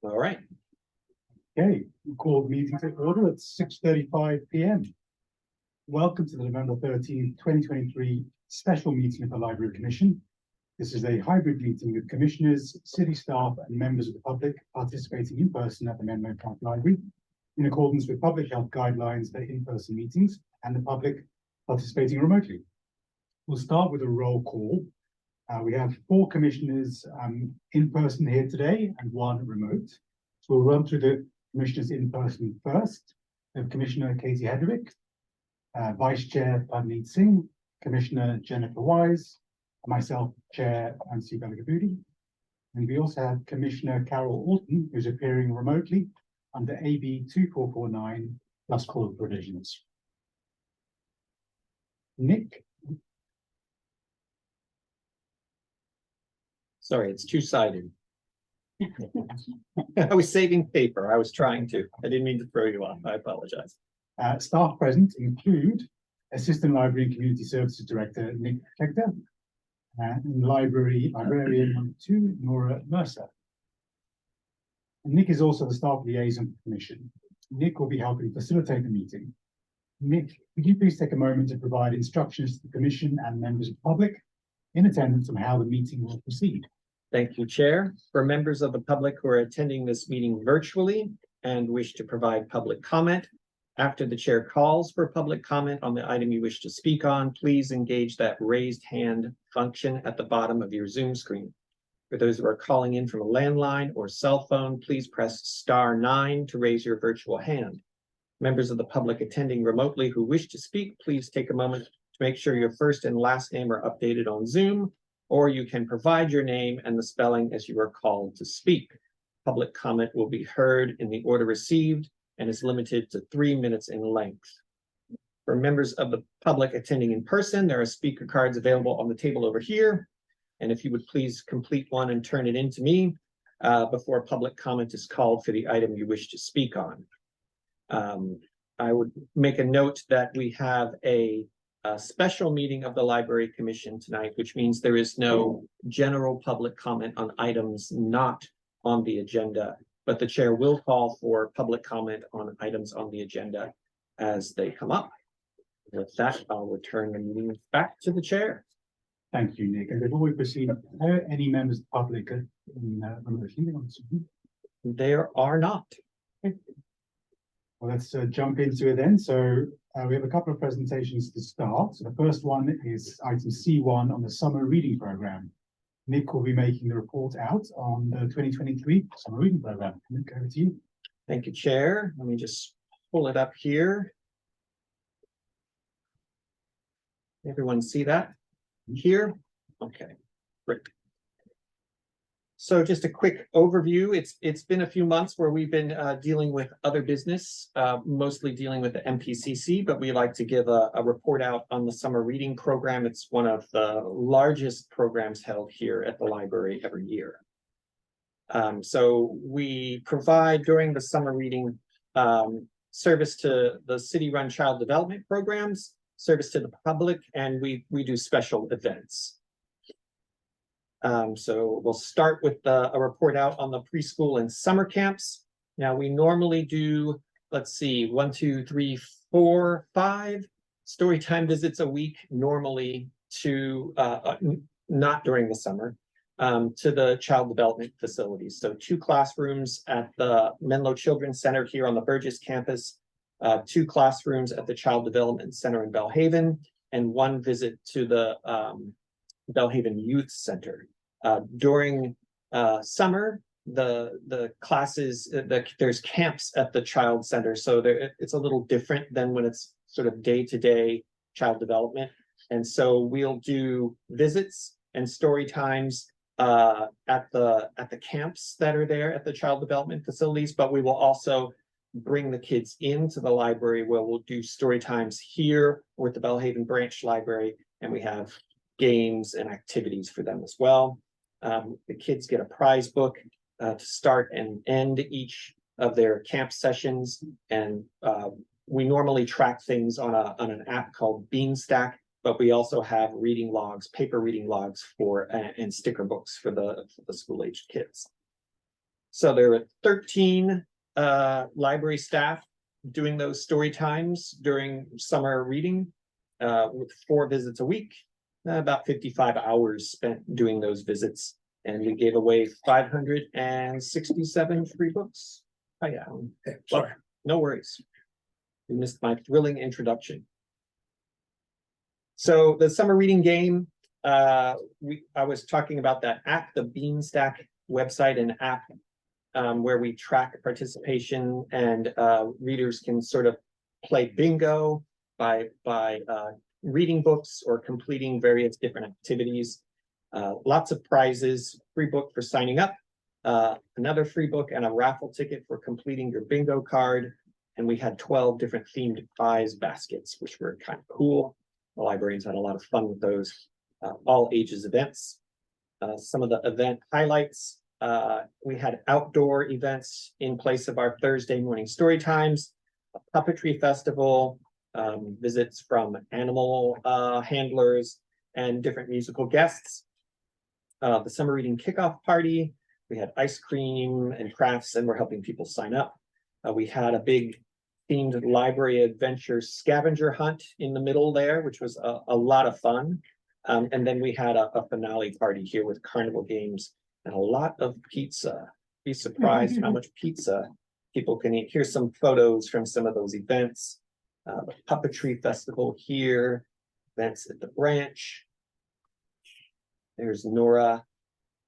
All right. Okay, we call the meeting to order at 6:35 p.m. Welcome to the November 13th, 2023 special meeting of the Library Commission. This is a hybrid meeting with commissioners, city staff, and members of the public participating in person at the Menlo Park Library in accordance with public health guidelines for in-person meetings and the public participating remotely. We'll start with a roll call. We have 4 commissioners in person here today and 1 remote. So we'll run through the commissioners in person first. We have Commissioner Katie Hedrick, Vice Chair Padneet Singh, Commissioner Jennifer Wise, myself, Chair Ansi Belagabudi. And we also have Commissioner Carol Alton, who's appearing remotely under AB 2449 plus code provisions. Nick. Sorry, it's two-sided. I was saving paper. I was trying to. I didn't mean to throw you off. I apologize. Staff present include Assistant Library and Community Services Director Nick Hector, and Librarian number 2, Nora Mercer. And Nick is also the Staff Liaison for the Commission. Nick will be helping facilitate the meeting. Nick, could you please take a moment to provide instructions to the Commission and members of the public in attendance on how the meeting will proceed? Thank you, Chair. For members of the public who are attending this meeting virtually and wish to provide public comment, after the chair calls for public comment on the item you wish to speak on, please engage that raised hand function at the bottom of your Zoom screen. For those who are calling in from a landline or cell phone, please press *9 to raise your virtual hand. Members of the public attending remotely who wish to speak, please take a moment to make sure your first and last name are updated on Zoom, or you can provide your name and the spelling as you are called to speak. Public comment will be heard in the order received and is limited to 3 minutes in length. For members of the public attending in person, there are speaker cards available on the table over here. And if you would please complete one and turn it in to me before public comment is called for the item you wish to speak on. I would make a note that we have a special meeting of the Library Commission tonight, which means there is no general public comment on items not on the agenda, but the chair will call for public comment on items on the agenda as they come up. With that, I'll return the meeting back to the chair. Thank you, Nick. And before we proceed, are any members of the public in remote meeting on Zoom? There are not. Well, let's jump into it then. So we have a couple of presentations to start. So the first one is item C1 on the summer reading program. Nick will be making the report out on the 2023 summer reading program. Nick, over to you. Thank you, Chair. Let me just pull it up here. Everyone see that here? Okay, great. So just a quick overview. It's been a few months where we've been dealing with other business, mostly dealing with the MPCC, but we like to give a report out on the summer reading program. It's one of the largest programs held here at the library every year. So we provide during the summer reading service to the city-run child development programs, service to the public, and we do special events. So we'll start with a report out on the preschool and summer camps. Now we normally do, let's see, 1, 2, 3, 4, 5 story time visits a week, normally to, not during the summer, to the child development facilities. So 2 classrooms at the Menlo Children's Center here on the Burgess campus, 2 classrooms at the Child Development Center in Belhaven, and 1 visit to the Belhaven Youth Center. During summer, the classes, there's camps at the Child Center, so it's a little different than when it's sort of day-to-day child development. And so we'll do visits and story times at the camps that are there at the child development facilities, but we will also bring the kids into the library where we'll do story times here or at the Belhaven Branch Library, and we have games and activities for them as well. The kids get a prize book to start and end each of their camp sessions, and we normally track things on an app called Beanstack, but we also have reading logs, paper reading logs for and sticker books for the school-aged kids. So there were 13 library staff doing those story times during summer reading, with 4 visits a week, about 55 hours spent doing those visits. And we gave away 567 free books. Oh yeah, sorry, no worries. You missed my thrilling introduction. So the summer reading game, I was talking about that app, the Beanstack website and app, where we track participation, and readers can sort of play bingo by reading books or completing various different activities. Lots of prizes, free book for signing up, another free book and a raffle ticket for completing your bingo card. And we had 12 different themed prize baskets, which were kind of cool. The librarians had a lot of fun with those, all ages events. Some of the event highlights, we had outdoor events in place of our Thursday morning story times, a puppetry festival, visits from animal handlers and different musical guests. The summer reading kickoff party, we had ice cream and crafts, and we're helping people sign up. We had a big themed library adventure scavenger hunt in the middle there, which was a lot of fun. And then we had a finale party here with carnival games and a lot of pizza. Be surprised how much pizza people can eat. Here's some photos from some of those events. The puppetry festival here, events at the branch. There's Nora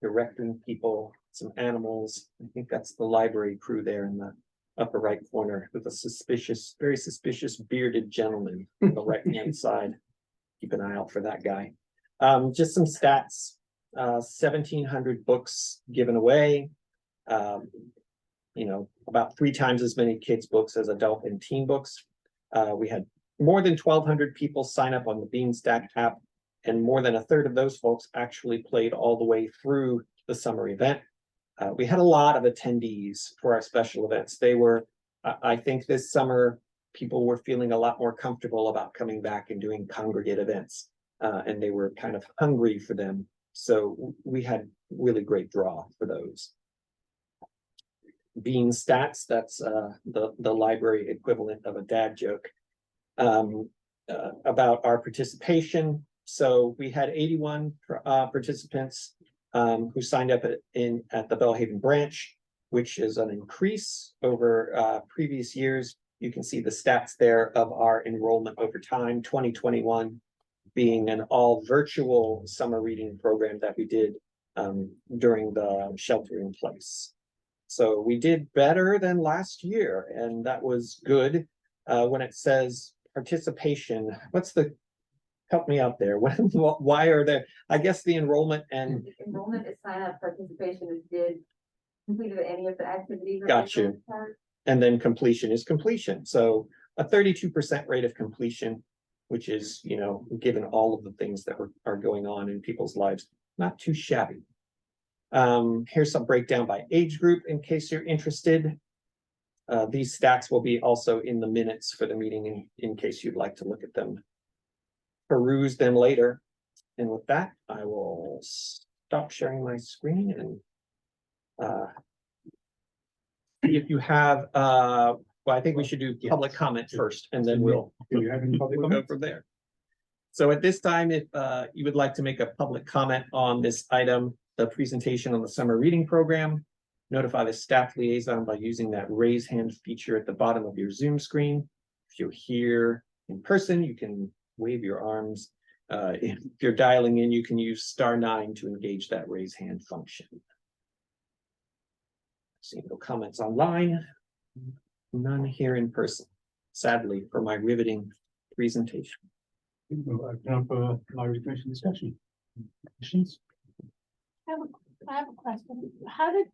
directing people, some animals. I think that's the library crew there in the upper right corner with a suspicious, very suspicious bearded gentleman on the right-hand side. Keep an eye out for that guy. Just some stats, 1,700 books given away. You know, about 3 times as many kids books as adult and teen books. We had more than 1,200 people sign up on the Beanstack app, and more than 1/3 of those folks actually played all the way through the summer event. We had a lot of attendees for our special events. They were, I think this summer, people were feeling a lot more comfortable about coming back and doing congregate events, and they were kind of hungry for them. So we had really great draw for those. Bean Stats, that's the library equivalent of a dad joke, about our participation. So we had 81 participants who signed up at the Belhaven branch, which is an increase over previous years. You can see the stats there of our enrollment over time, 2021 being an all virtual summer reading program that we did during the shelter in place. So we did better than last year, and that was good. When it says participation, help me out there. Why are there, I guess the enrollment and enrollment is sign up, participation is completed any of the activities. Got you. And then completion is completion. So a 32% rate of completion, which is, you know, given all of the things that are going on in people's lives, not too shabby. Here's some breakdown by age group in case you're interested. These stats will be also in the minutes for the meeting in case you'd like to look at them, peruse them later. And with that, I will stop sharing my screen and if you have, well, I think we should do public comment first, and then we'll go from there. So at this time, if you would like to make a public comment on this item, the presentation on the summer reading program, notify the staff liaison by using that raise hand feature at the bottom of your Zoom screen. If you're here in person, you can wave your arms. If you're dialing in, you can use *9 to engage that raise hand function. Seeing no comments online, none here in person, sadly, for my riveting presentation. Now for library commission discussion. Questions? I have a question. How did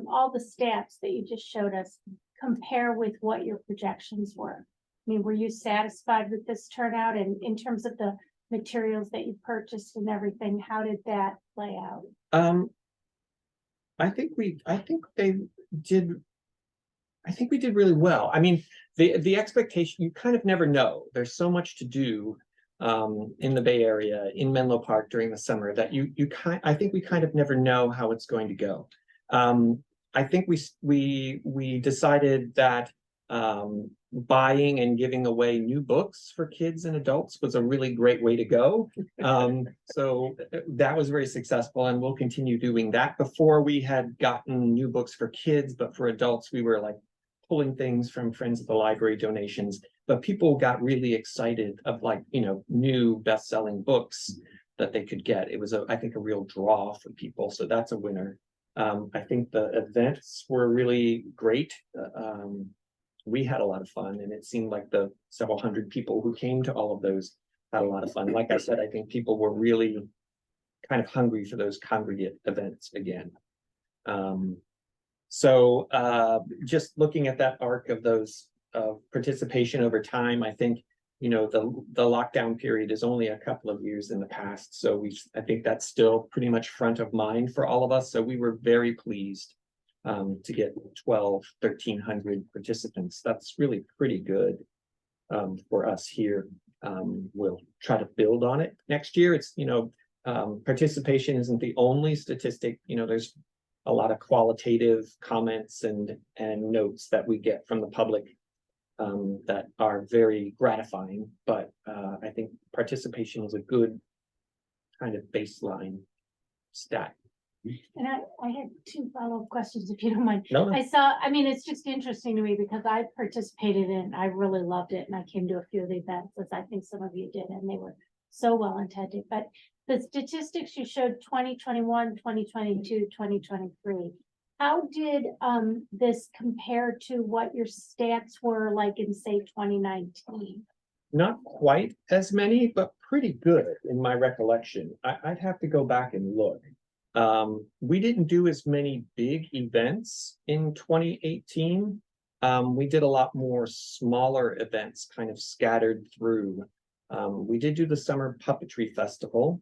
all the stats that you just showed us compare with what your projections were? I mean, were you satisfied with this turnout, and in terms of the materials that you purchased and everything, how did that play out? I think we did really well. I mean, the expectation, you kind of never know. There's so much to do in the Bay Area, in Menlo Park during the summer, that I think we kind of never know how it's going to go. I think we decided that buying and giving away new books for kids and adults was a really great way to go. So that was very successful, and we'll continue doing that. Before, we had gotten new books for kids, but for adults, we were like pulling things from Friends of the Library donations. But people got really excited of, like, you know, new best-selling books that they could get. It was, I think, a real draw for people. So that's a winner. I think the events were really great. We had a lot of fun, and it seemed like the several hundred people who came to all of those had a lot of fun. Like I said, I think people were really kind of hungry for those congregate events again. Just looking at that arc of those participation over time, I think, you know, the lockdown period is only a couple of years in the past. So I think that's still pretty much front of mind for all of us. So we were very pleased to get 1,300 participants. That's really pretty good for us here. We'll try to build on it next year. It's, you know, participation isn't the only statistic. You know, there's a lot of qualitative comments and notes that we get from the public that are very gratifying, but I think participation is a good kind of baseline stat. And I had two follow-up questions, if you don't mind. No, no. I mean, it's just interesting to me because I participated in, I really loved it, and I came to a few of the events, as I think some of you did, and they were so well intended. But the statistics you showed 2021, 2022, 2023, how did this compare to what your stats were like in, say, 2019? Not quite as many, but pretty good in my recollection. I'd have to go back and look. We didn't do as many big events in 2018. We did a lot more smaller events kind of scattered through. We did do the Summer Puppetry Festival,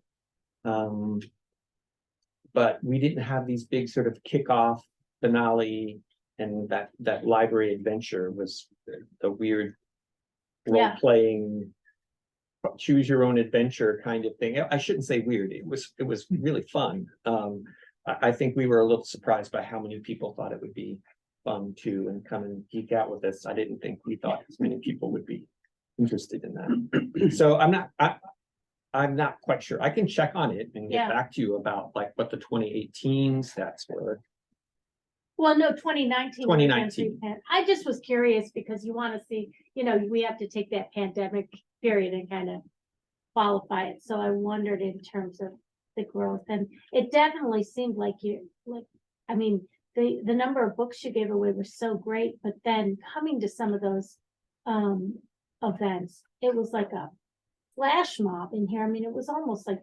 but we didn't have these big sort of kickoff finale, and that library adventure was the weird role-playing choose your own adventure kind of thing. I shouldn't say weird. It was really fun. I think we were a little surprised by how many people thought it would be fun too and come and geek out with us. I didn't think we thought as many people would be interested in that. So I'm not quite sure. I can check on it and get back to you about like what the 2018 stats were. Well, no, 2019. 2019. I just was curious because you want to see, you know, we have to take that pandemic period and kind of qualify it. So I wondered in terms of the growth, and it definitely seemed like I mean, the number of books you gave away were so great, but then coming to some of those events, it was like a flash mob in here. I mean, it was almost like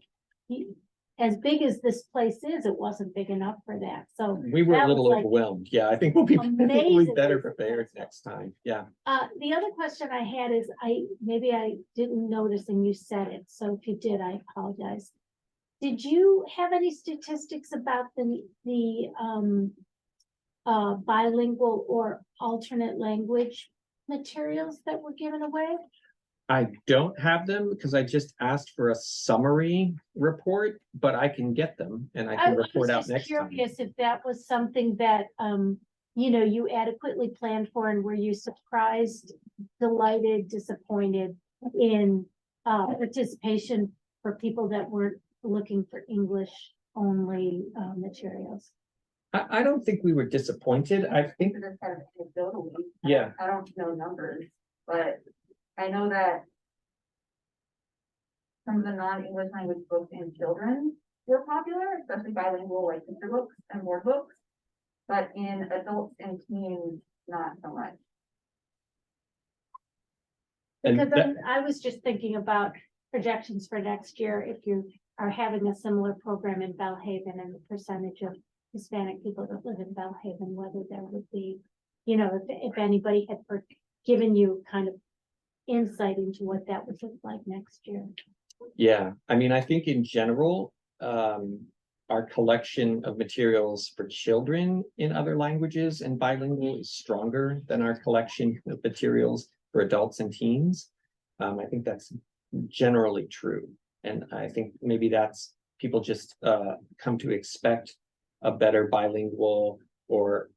as big as this place is, it wasn't big enough for that. So we were a little overwhelmed. Yeah, I think we'll be better prepared next time. Yeah. The other question I had is maybe I didn't notice and you said it. So if you did, I apologize. Did you have any statistics about the bilingual or alternate language materials that were given away? I don't have them because I just asked for a summary report, but I can get them and I can report out next time. I was just curious if that was something that, you know, you adequately planned for, and were you surprised, delighted, disappointed in participation for people that weren't looking for English only materials? I don't think we were disappointed. I think, yeah, I don't know numbers, but I know that some of the non-English language books in children were popular, especially bilingual, like picture books and word books, but in adults and teens, not so much. Because I was just thinking about projections for next year, if you are having a similar program in Belhaven and the percentage of Hispanic people that live in Belhaven, whether there would be, you know, if anybody had given you kind of insight into what that would look like next year. Yeah, I mean, I think in general, our collection of materials for children in other languages and bilingual is stronger than our collection of materials for adults and teens. I think that's generally true. And I think maybe that's people just come to expect a better bilingual or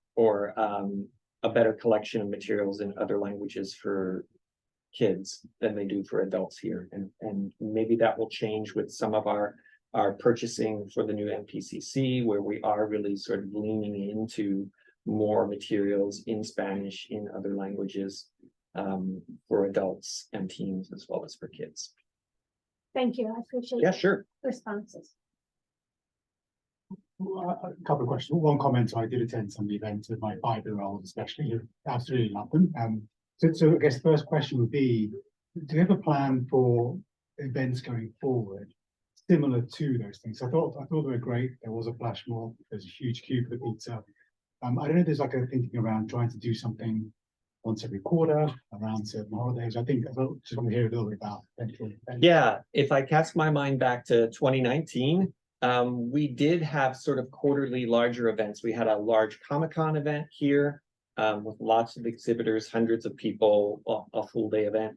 a better collection of materials in other languages for kids than they do for adults here. And maybe that will change with some of our purchasing for the new MPCC, where we are really sort of leaning into more materials in Spanish, in other languages, for adults and teens as well as for kids. Thank you, I appreciate Yeah, your sure. responses. A couple of questions. One comment, I did attend some of the events with my 5-year-old, especially, absolutely love them. So I guess the first question would be, do you have a plan for events going forward similar to those things? I thought they were great. There was a flash mob, there's a huge queue for the pizza. I don't know if there's like a thinking around trying to do something once every quarter around certain holidays. I just want to hear a little bit about potential. Yeah, if I cast my mind back to 2019, we did have sort of quarterly larger events. We had a large Comic-Con event here, with lots of exhibitors, hundreds of people, a full day event.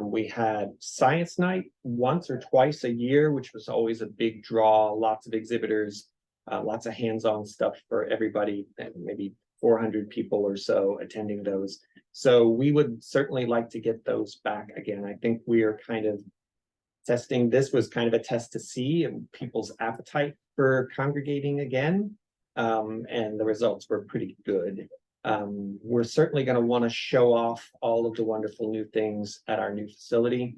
We had Science Night once or twice a year, which was always a big draw, lots of exhibitors, lots of hands-on stuff for everybody, and maybe 400 people or so attending those. So we would certainly like to get those back again. I think we are kind of testing. This was kind of a test to see people's appetite for congregating again. And the results were pretty good. We're certainly going to want to show off all of the wonderful new things at our new facility.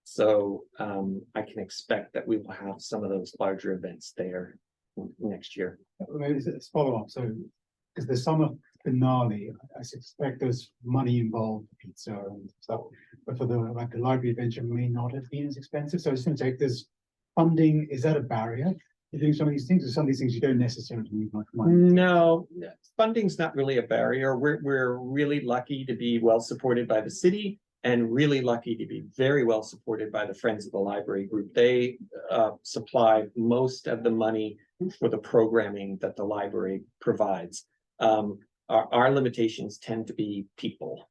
So I can expect that we will have some of those larger events there next year. Maybe it's follow up. So, because the summer finale, I suspect there's money involved, pizza and stuff, but for the library adventure may not have been as expensive. So I just want to check, there's funding, is that a barrier to doing some of these things, or some of these things you don't necessarily need much money? No, funding's not really a barrier. We're really lucky to be well supported by the city, and really lucky to be very well supported by the Friends of the Library group. They supply most of the money for the programming that the library provides. Our limitations tend to be people.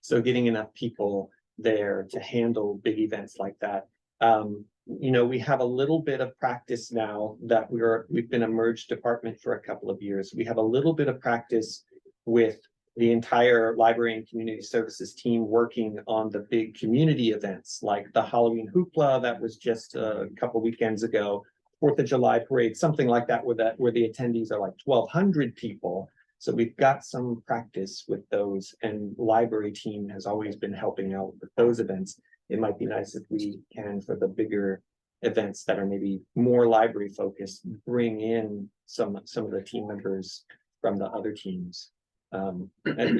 So getting enough people there to handle big events like that. You know, we have a little bit of practice now that we've been a merged department for a couple of years. We have a little bit of practice with the entire library and community services team working on the big community events like the Halloween Hoopla that was just a couple weekends ago, 4th of July parade, something like that, where the attendees are like 1,200 people. So we've got some practice with those, and library team has always been helping out with those events. It might be nice if we can, for the bigger events that are maybe more library focused, bring in some of the team members from the other teams. And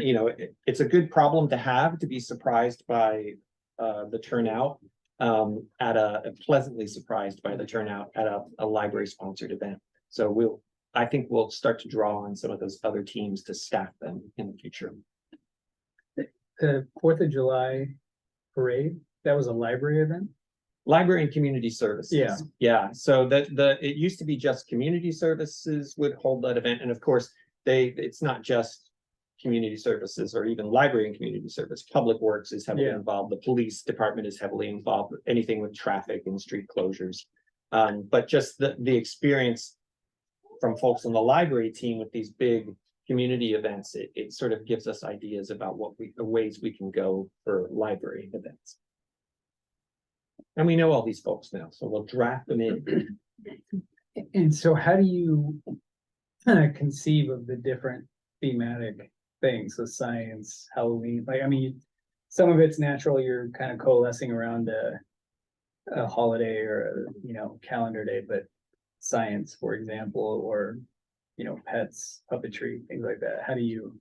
you know, it's a good problem to have, to be surprised by the turnout, pleasantly surprised by the turnout at a library sponsored event. So I think we'll start to draw on some of those other teams to staff them in the future. The 4th of July parade, that was a library event? Library and community services. Yeah. So it used to be just community services would hold that event. And of course, it's not just community services or even library and community service. Public Works is heavily involved. The police department is heavily involved with anything with traffic and street closures. But just the experience from folks on the library team with these big community events, it sort of gives us ideas about the ways we can go for library events. And we know all these folks now, so we'll draft them in. And so how do you conceive of the different thematic things, so science, Halloween, like, I mean, some of it's natural, you're kind of coalescing around a holiday or calendar day, but science, for example, or pets, puppetry, things like that, how do you?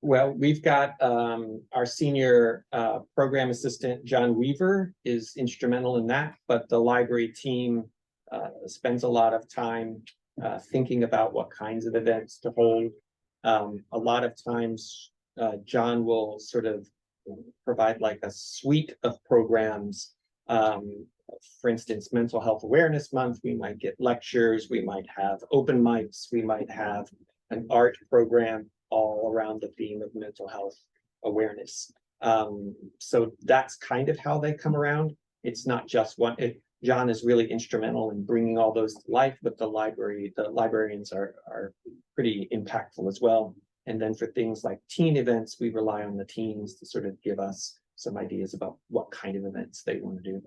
Well, we've got our senior program assistant, John Weaver, is instrumental in that, but the library team spends a lot of time thinking about what kinds of events to hold. A lot of times, John will sort of provide like a suite of programs. For instance, Mental Health Awareness Month, we might get lectures, we might have open mics, we might have an art program all around the theme of mental health awareness. So that's kind of how they come around. It's not just one. John is really instrumental in bringing all those to life, but the librarians are pretty impactful as well. And then for things like teen events, we rely on the teens to sort of give us some ideas about what kind of events they want to do.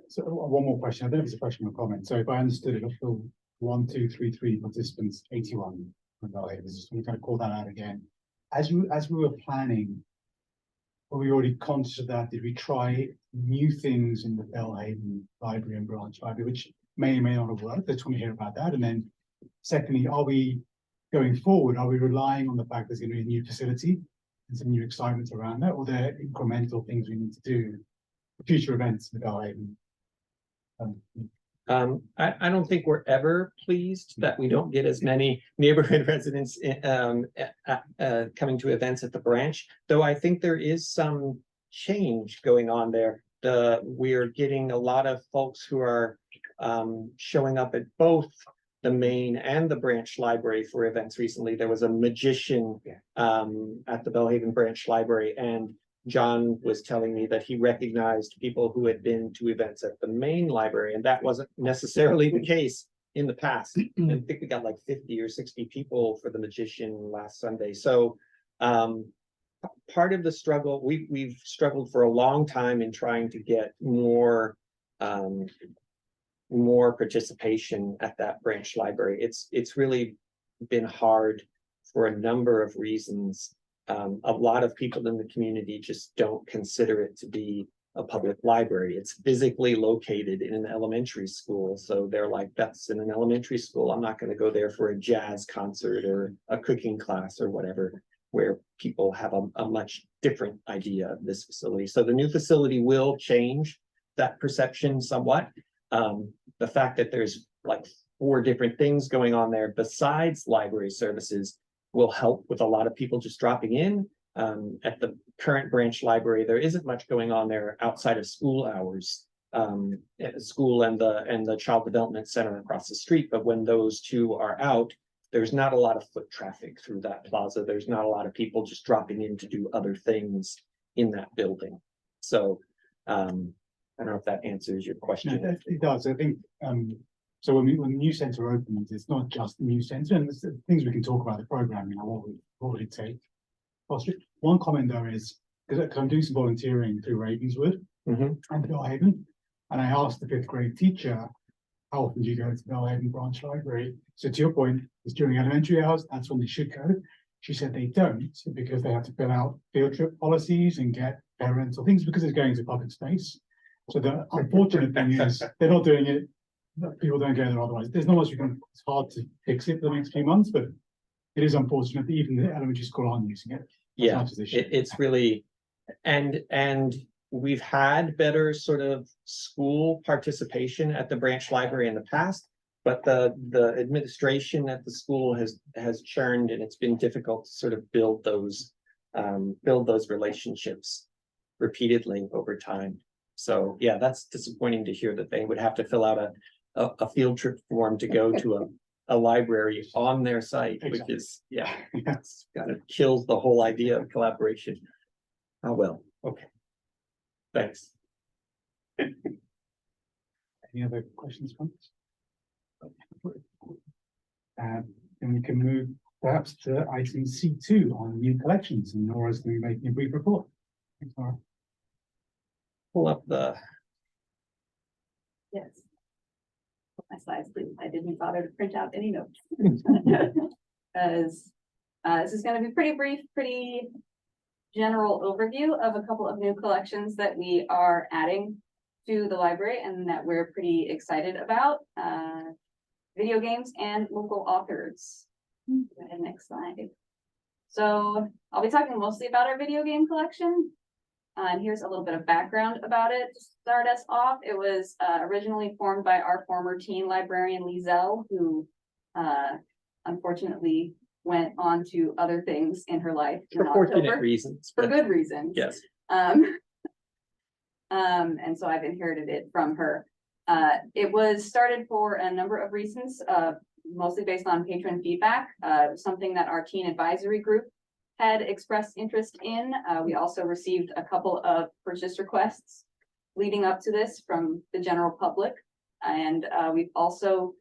So one more question. I don't know if it's a question or comment. So if I understood it, of the 1, 2, 3, 3 participants, 81. I just want to kind of call that out again. As we were planning, were we already conscious of that? Did we try new things in the Belhaven Library and Branch Library, which may or may not have worked? I just want to hear about that. And then secondly, are we going forward? Are we relying on the fact there's going to be a new facility and some new excitement around that, or there are incremental things we need to do for future events in the Belhaven? I don't think we're ever pleased that we don't get as many neighborhood residents coming to events at the branch, though I think there is some change going on there. We're getting a lot of folks who are showing up at both the main and the branch library for events recently. There was a magician at the Belhaven Branch Library, and John was telling me that he recognized people who had been to events at the main library, and that wasn't necessarily the case in the past. I think we got like 50 or 60 people for the magician last Sunday. So part of the struggle, we've struggled for a long time in trying to get more participation at that branch library. It's really been hard for a number of reasons. A lot of people in the community just don't consider it to be a public library. It's physically located in an elementary school. So they're like, that's in an elementary school. I'm not going to go there for a jazz concert or a cooking class or whatever, where people have a much different idea of this facility. So the new facility will change that perception somewhat. The fact that there's like 4 different things going on there besides library services will help with a lot of people just dropping in. At the current branch library, there isn't much going on there outside of school hours, at school and the Child Development Center across the street. But when those two are out, there's not a lot of foot traffic through that plaza. There's not a lot of people just dropping in to do other things in that building. So I don't know if that answers your question. No, it does. I think so when the new center opens, it's not just the new center, and there's things we can talk about the program, you know, what would it take? One comment though is, because I'm doing some volunteering through Ravenswood and Belhaven, and I asked the 5th grade teacher, how often do you go to the Belhaven Branch Library? So to your point, it's during elementary hours, that's when they should go. She said they don't, because they have to fill out field trip policies and get parental things, because it's going to public space. So the unfortunate thing is they're not doing it. People don't go there otherwise. There's not much you can. It's hard to fix it for the next few months, but it is unfortunate that even the elementary school aren't using it. Yeah, it's really, and we've had better sort of school participation at the branch library in the past, but the administration at the school has churned, and it's been difficult to sort of build those relationships repeatedly over time. So yeah, that's disappointing to hear that they would have to fill out a field trip form to go to a library on their site, which is, it's kind of kills the whole idea of collaboration. Oh, well, okay. Thanks. Any other questions, comments? Then we can move perhaps to item C2 on new collections, and Nora's going to be making a brief report. Thanks, Nora. Pull up the. Yes. My slides, please. I didn't bother to print out any notes. As this is going to be pretty brief, pretty general overview of a couple of new collections that we are adding to the library and that we're pretty excited about. Video games and local authors. Go ahead, next slide. So I'll be talking mostly about our video game collection. And here's a little bit of background about it to start us off. It was originally formed by our former teen librarian, Lee Zell, who unfortunately went on to other things in her life For fortunate reasons. For good reasons. Yes. And so I've inherited it from her. It was started for a number of reasons, mostly based on patron feedback, something that our teen advisory group had expressed interest in. We also received a couple of purchase requests leading up to this from the general public. And we've also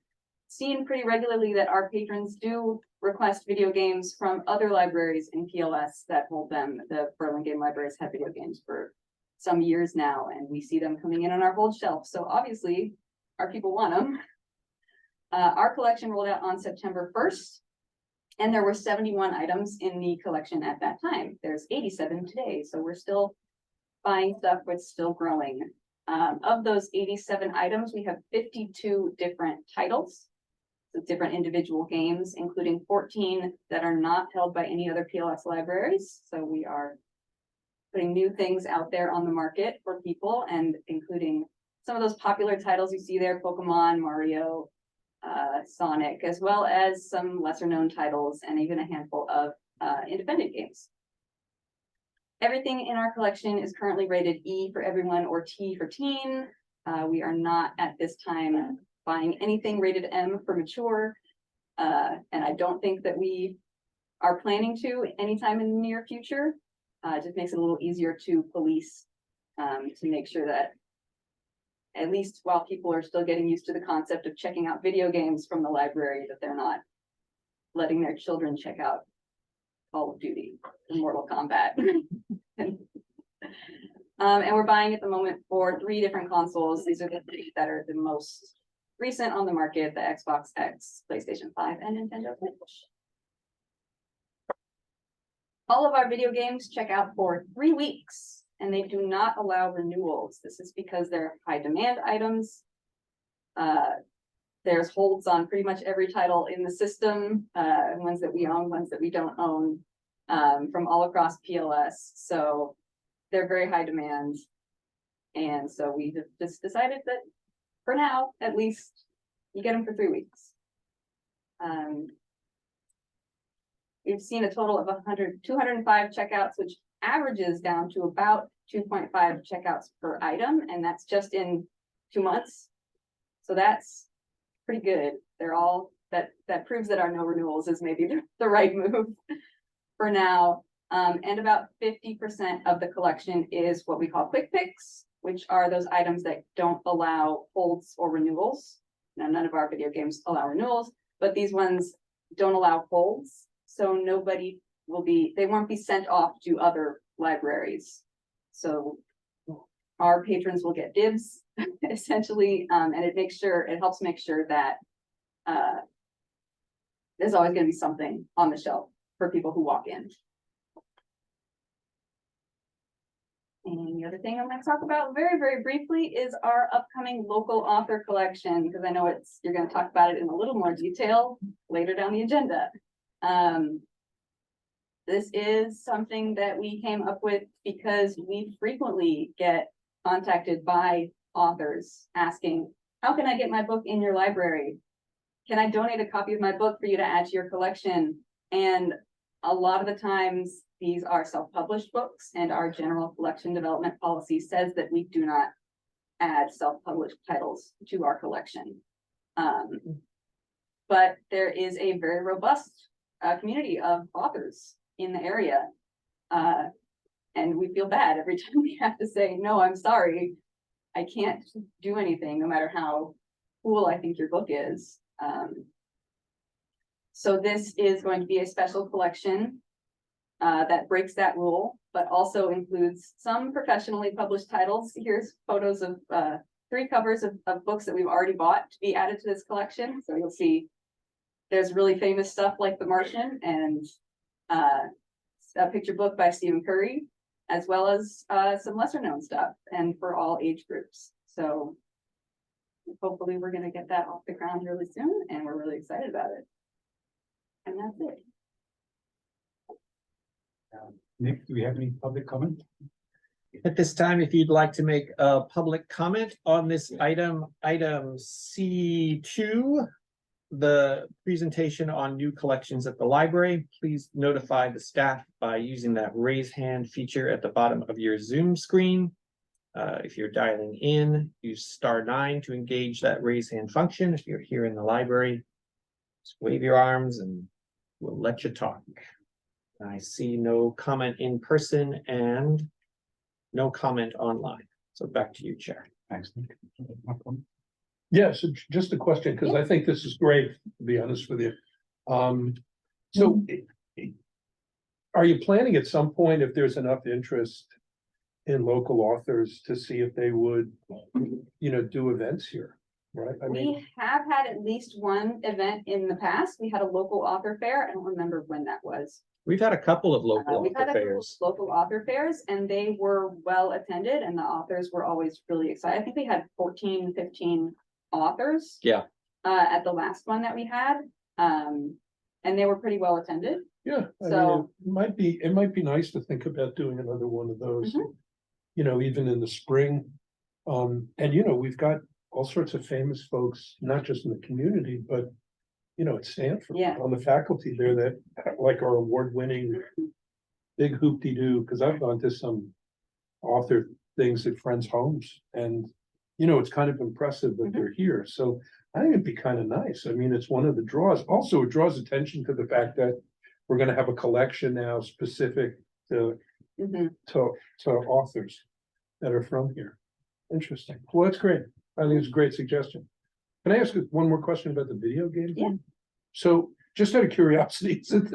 seen pretty regularly that our patrons do request video games from other libraries in PLS that hold them. The Burlingame libraries have video games for some years now, and we see them coming in on our hold shelf. So obviously, our people want them. Our collection rolled out on September 1st, and there were 71 items in the collection at that time. There's 87 today, so we're still buying stuff, it's still growing. Of those 87 items, we have 52 different titles, so different individual games, including 14 that are not held by any other PLS libraries. So we are putting new things out there on the market for people, and including some of those popular titles you see there, Pokemon, Mario, Sonic, as well as some lesser known titles and even a handful of independent games. Everything in our collection is currently rated E for everyone or T for teen. We are not at this time buying anything rated M for mature. And I don't think that we are planning to anytime in the near future. It just makes it a little easier to police, to make sure that at least while people are still getting used to the concept of checking out video games from the library, that they're not letting their children check out Call of Duty and Mortal Kombat. And we're buying at the moment for 3 different consoles. These are the 3 that are the most recent on the market: the Xbox X, PlayStation 5, and Nintendo Switch. All of our video games check out for 3 weeks, and they do not allow renewals. This is because they're high demand items. There's holds on pretty much every title in the system, ones that we own, ones that we don't own, from all across PLS. So they're very high demand. And so we just decided that for now, at least, you get them for 3 weeks. We've seen a total of 205 checkouts, which averages down to about 2.5 checkouts per item, and that's just in 2 months. So that's pretty good. They're all that proves that our no renewals is maybe the right move for now. And about 50% of the collection is what we call quick picks, which are those items that don't allow holds or renewals. Now, none of our video games allow renewals, but these ones don't allow holds. So they won't be sent off to other libraries. So our patrons will get dibs essentially, and it helps make sure that there's always going to be something on the shelf for people who walk in. And the other thing I'm going to talk about very, very briefly is our upcoming local author collection, because I know you're going to talk about it in a little more detail later down the agenda. This is something that we came up with because we frequently get contacted by authors asking, how can I get my book in your library? Can I donate a copy of my book for you to add to your collection? And a lot of the times these are self-published books, and our general collection development policy says that we do not add self-published titles to our collection. But there is a very robust community of authors in the area. And we feel bad every time we have to say, no, I'm sorry, I can't do anything, no matter how cool I think your book is. So this is going to be a special collection that breaks that rule, but also includes some professionally published titles. Here's photos of 3 covers of books that we've already bought to be added to this collection. So you'll see there's really famous stuff like The Martian and a picture book by Stephen Curry, as well as some lesser known stuff, and for all age groups. So hopefully we're going to get that off the ground really soon, and we're really excited about it. And that's it. Nick, do we have any public comment? At this time, if you'd like to make a public comment on this item C2, the presentation on new collections at the library, please notify the staff by using that raise hand feature at the bottom of your Zoom screen. If you're dialing in, use *9 to engage that raise hand function. If you're here in the library, just wave your arms and we'll let you talk. I see no comment in person and no comment online. So back to you, Chair. Thanks, Nick. Yes, just a question, because I think this is great, to be honest with you. So are you planning at some point, if there's enough interest in local authors, to see if they would, do events here, right? I mean, We have had at least one event in the past. We had a local author fair. I don't remember when that was. We've had a couple of local We've had author a couple of fairs. local author fairs and they were well attended and the authors were always really excited. I think we had 14, 15 authors. Yeah. At the last one that we had, and they were pretty well attended. yeah, I mean, So- it might be nice to think about doing another one of those. Mhm. Even in the spring. And we've got all sorts of famous folks, not just in the community, but at Stanford. Yeah. On the faculty there that like are award-winning big hoop-de-doo, because I've gone to some author things at friends' homes and it's kind of impressive that they're here. So I think it'd be kind of nice. I mean, it's one of the draws. Also, it draws attention to the fact that we're gonna have a collection now specific to Mhm. to authors that are from here. Interesting. Well, that's great. I think it's a great suggestion. Can I ask you one more question about the video game? Yeah. So just out of curiosity, is it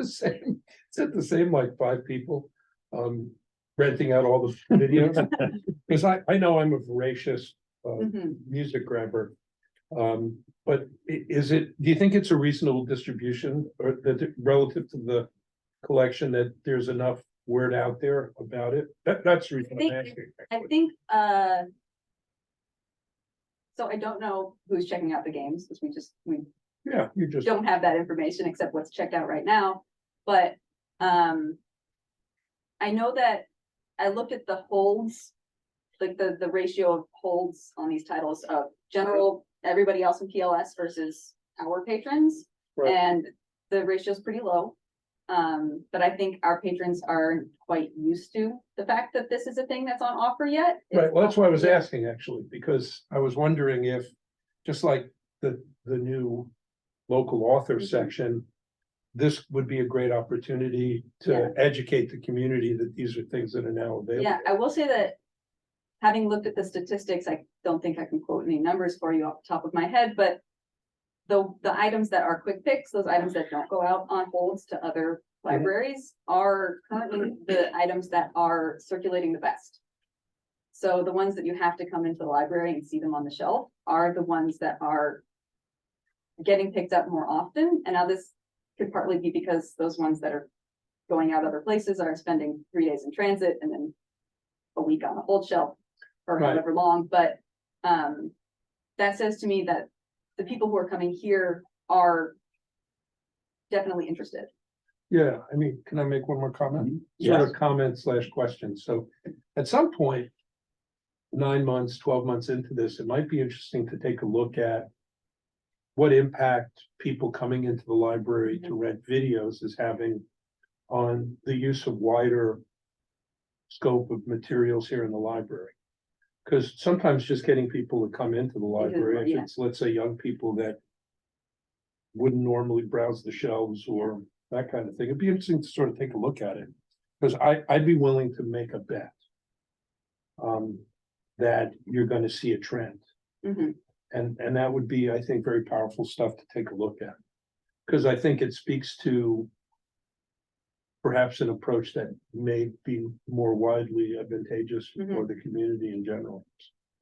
the same like 5 people renting out all the videos? Because I know I'm a voracious Mhm. music grabber. But do you think it's a reasonable distribution or that relative to the collection that there's enough word out there about it? That's the reason I'm think- asking. I think, so I don't know who's checking out the games, because we Yeah, you just, don't have that information except what's checked out right now, but, I know that I looked at the holds, like the ratio of holds on these titles of general, everybody else in PLS versus our patrons. Right. And the ratio is pretty low. But I think our patrons aren't quite used to the fact that this is a thing that's on offer yet. right, well, that's why I was Yeah. asking actually, because I was wondering if, just like the new local author Mhm. section, this would be a great opportunity Yeah. to educate the community that these are things that are now available. Yeah, I will say that having looked at the statistics, I don't think I can quote any numbers for you off the top of my head, but the items that are quick picks, those items that don't go out on holds to other libraries are currently the items that are circulating the best. So the ones that you have to come into the library and see them on the shelf are the ones that are getting picked up more often. And now this could partly be because those ones that are going out other places are spending 3 days in transit and then a week on the hold shelf or Right. however long, but that says to me that the people who are coming here are definitely interested. Yeah, I mean, can I make one more comment? Sort Yes. of comment / question. So at some point, 9 months, 12 months into this, it might be interesting to take a look at what impact people coming into the library to rent videos is having on the use of wider scope of materials here in the library. Because sometimes just getting people to come into the library, if yeah. it's, let's say, young people that wouldn't normally browse the shelves or that kind of thing, it'd be interesting to sort of take a look at it. Because I'd be willing to make a bet that you're gonna see a trend. Mhm. And that would be, I think, very powerful stuff to take a look at. Because I think it speaks to perhaps an approach that may be more widely advantageous for the community in general.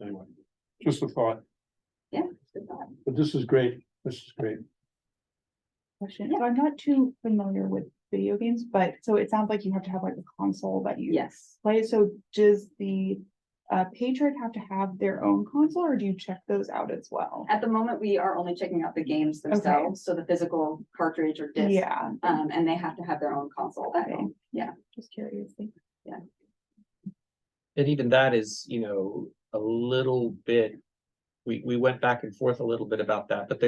Anyway, just a thought, Yeah. good thought. but this is great. This is great. Question. So I'm not too familiar with video games, but so it sounds like you have to have like a console that you Yes. play. So does the patron have to have their own console or do you check those out as well? At the moment, we are only checking out the games themselves, so the physical cartridge or disc. Yeah, And they have to have their own console at Okay. home. Yeah. just curious. Thanks. And even that is, a little bit, we went back and forth a little bit about that, but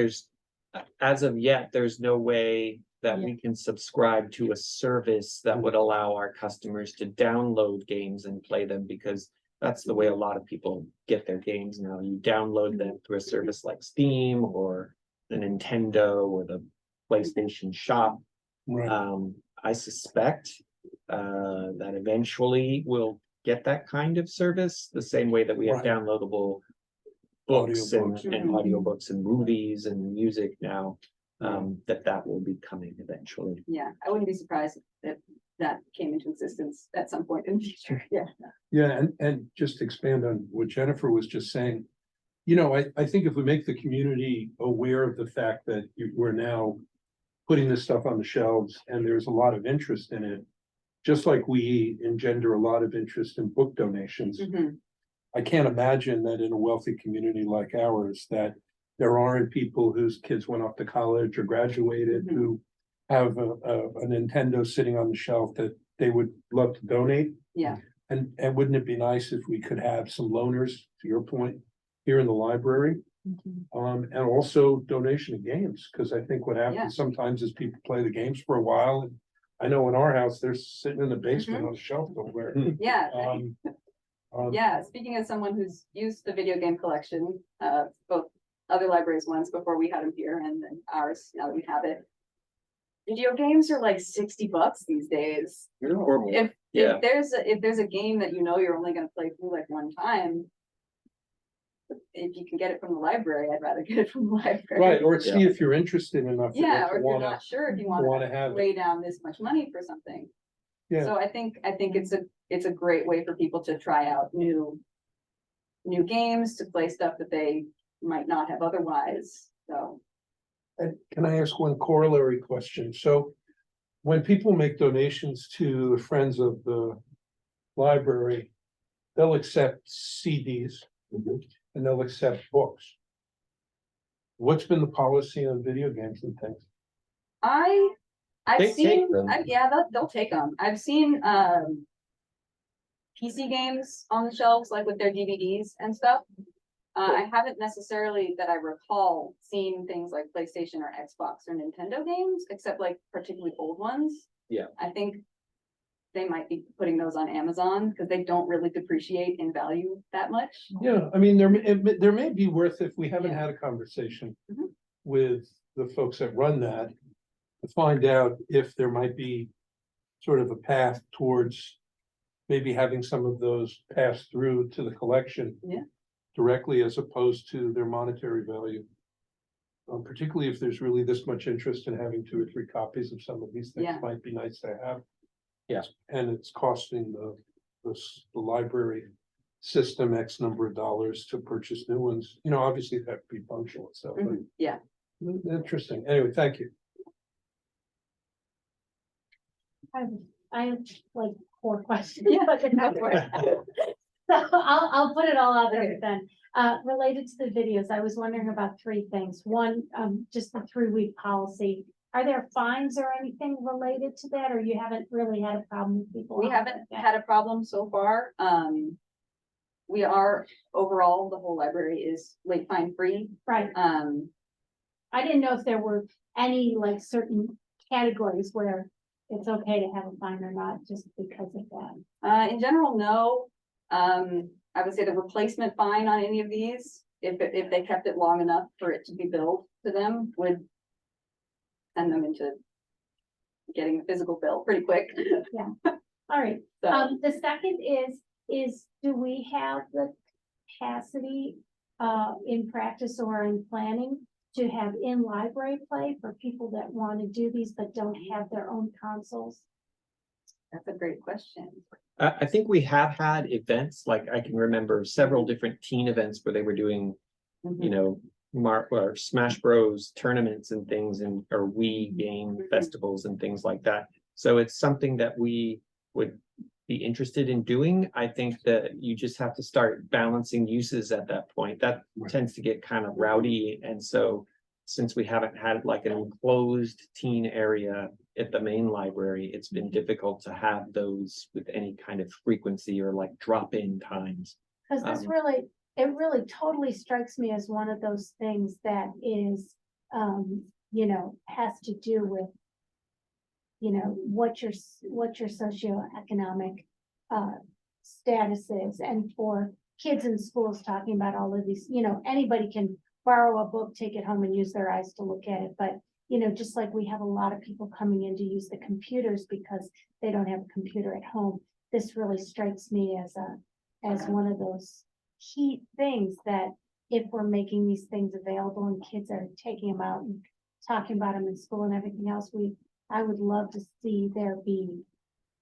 as of yet, there's no way that we can subscribe to a service that would allow our customers to download games and play them, because that's the way a lot of people get their games now. You download them through a service like Steam or the Nintendo or the PlayStation Shop. Right. I suspect that eventually we'll get that kind of service, the same way that we have Right. downloadable books and, Audiobooks. and audiobooks and movies and music now, that will be coming eventually. Yeah, I wouldn't be surprised if that came into existence at some point in the future. Yeah. Yeah, and just to expand on what Jennifer was just saying. I think if we make the community aware of the fact that we're now putting this stuff on the shelves and there's a lot of interest in it. Just like we engender a lot of interest in book donations. Mhm. I can't imagine that in a wealthy community like ours, that there aren't people whose kids went off to college or graduated Mhm. who have a Nintendo sitting on the shelf that they would love to donate. Yeah. And wouldn't it be nice if we could have some loaners, to your point, here in the library? And also donation of games, because I think what Yeah. happens sometimes is people play the games for a while. And I know in our house, they're sitting in the basement on a shelf somewhere. Yeah. Yeah, Speaking as someone who's used the video game collection, both other libraries once before we had them here and then ours, now that we have it. Video games are like $60 these days. Or more. If Yeah. if there's a game that you're only gonna play through like one time. If you can get it from the library, I'd rather get it from the library. right, or see if you're interested enough. that Yeah, you or if you're wanna- not sure if you wanna wanna have it. lay down this much money for something. Yeah. So I think it's a great way for people to try out new games, to play stuff that they might not have otherwise, so. And can I ask one corollary question? So when people make donations to the Friends of the Library, they'll accept CDs and they'll accept books. What's been the policy on video games and things? I've They take seen, them. yeah, they'll take them. I've seen, PC games on the shelves, like with their DVDs and stuff. I haven't necessarily, that I recall, seen things like PlayStation or Xbox or Nintendo games, except like particularly old ones. Yeah. I think they might be putting those on Amazon, because they don't really depreciate in value that much. Yeah, I mean, there may be worth, if we haven't Yeah. had a conversation Mhm. with the folks that run that, to find out if there might be sort of a path towards maybe having some of those pass through to the collection. Yeah. Directly, as opposed to their monetary value. Particularly if there's really this much interest in having 2 or 3 copies of some of these things, Yeah. might be nice to have. Yeah. And it's costing the library system X number of dollars to purchase new ones, obviously they have to be functional and stuff, but Mhm. Yeah, interesting. Anyway, thank you. I have like 4 questions. Yeah. but they're not for it. So I'll put it all out there then. Related to the videos, I was wondering about 3 things. One, just the 3-week policy. Are there fines or anything related to that, or you haven't really had a problem with people? we haven't had a problem so far. We are, overall, the whole library is late fine free. Right. I didn't know if there were any like certain categories where it's okay to have a fine or not, just because of that. In general, no. I would say the replacement fine on any of these, if they kept it long enough for it to be billed to them, would send them into getting a physical bill pretty quick. All right. So, The second is do we have the capacity, in practice or in planning to have in-library play for people that want to do these but don't have their own consoles? that's a great question. I think we have had events, like I can remember several different teen events where they were doing, you know, or Smash Bros tournaments and things, and or Wii game festivals and things like that. So it's something that we would be interested in doing. I think that you just have to start balancing uses at that point. That tends to get kind of rowdy, and so since we haven't had like an enclosed teen area at the main library, it's been difficult to have those with any kind of frequency or like drop-in times. Because this it really totally strikes me as one of those things that is, has to do with, what your socioeconomic status is. And for kids in schools talking about all of these, anybody can borrow a book, take it home and use their eyes to look at it. But, just like we have a lot of people coming in to use the computers because they don't have a computer at home. this really strikes me as one of those key things that if we're making these things available and kids are taking them out and talking about them in school and everything else, I would love to see there be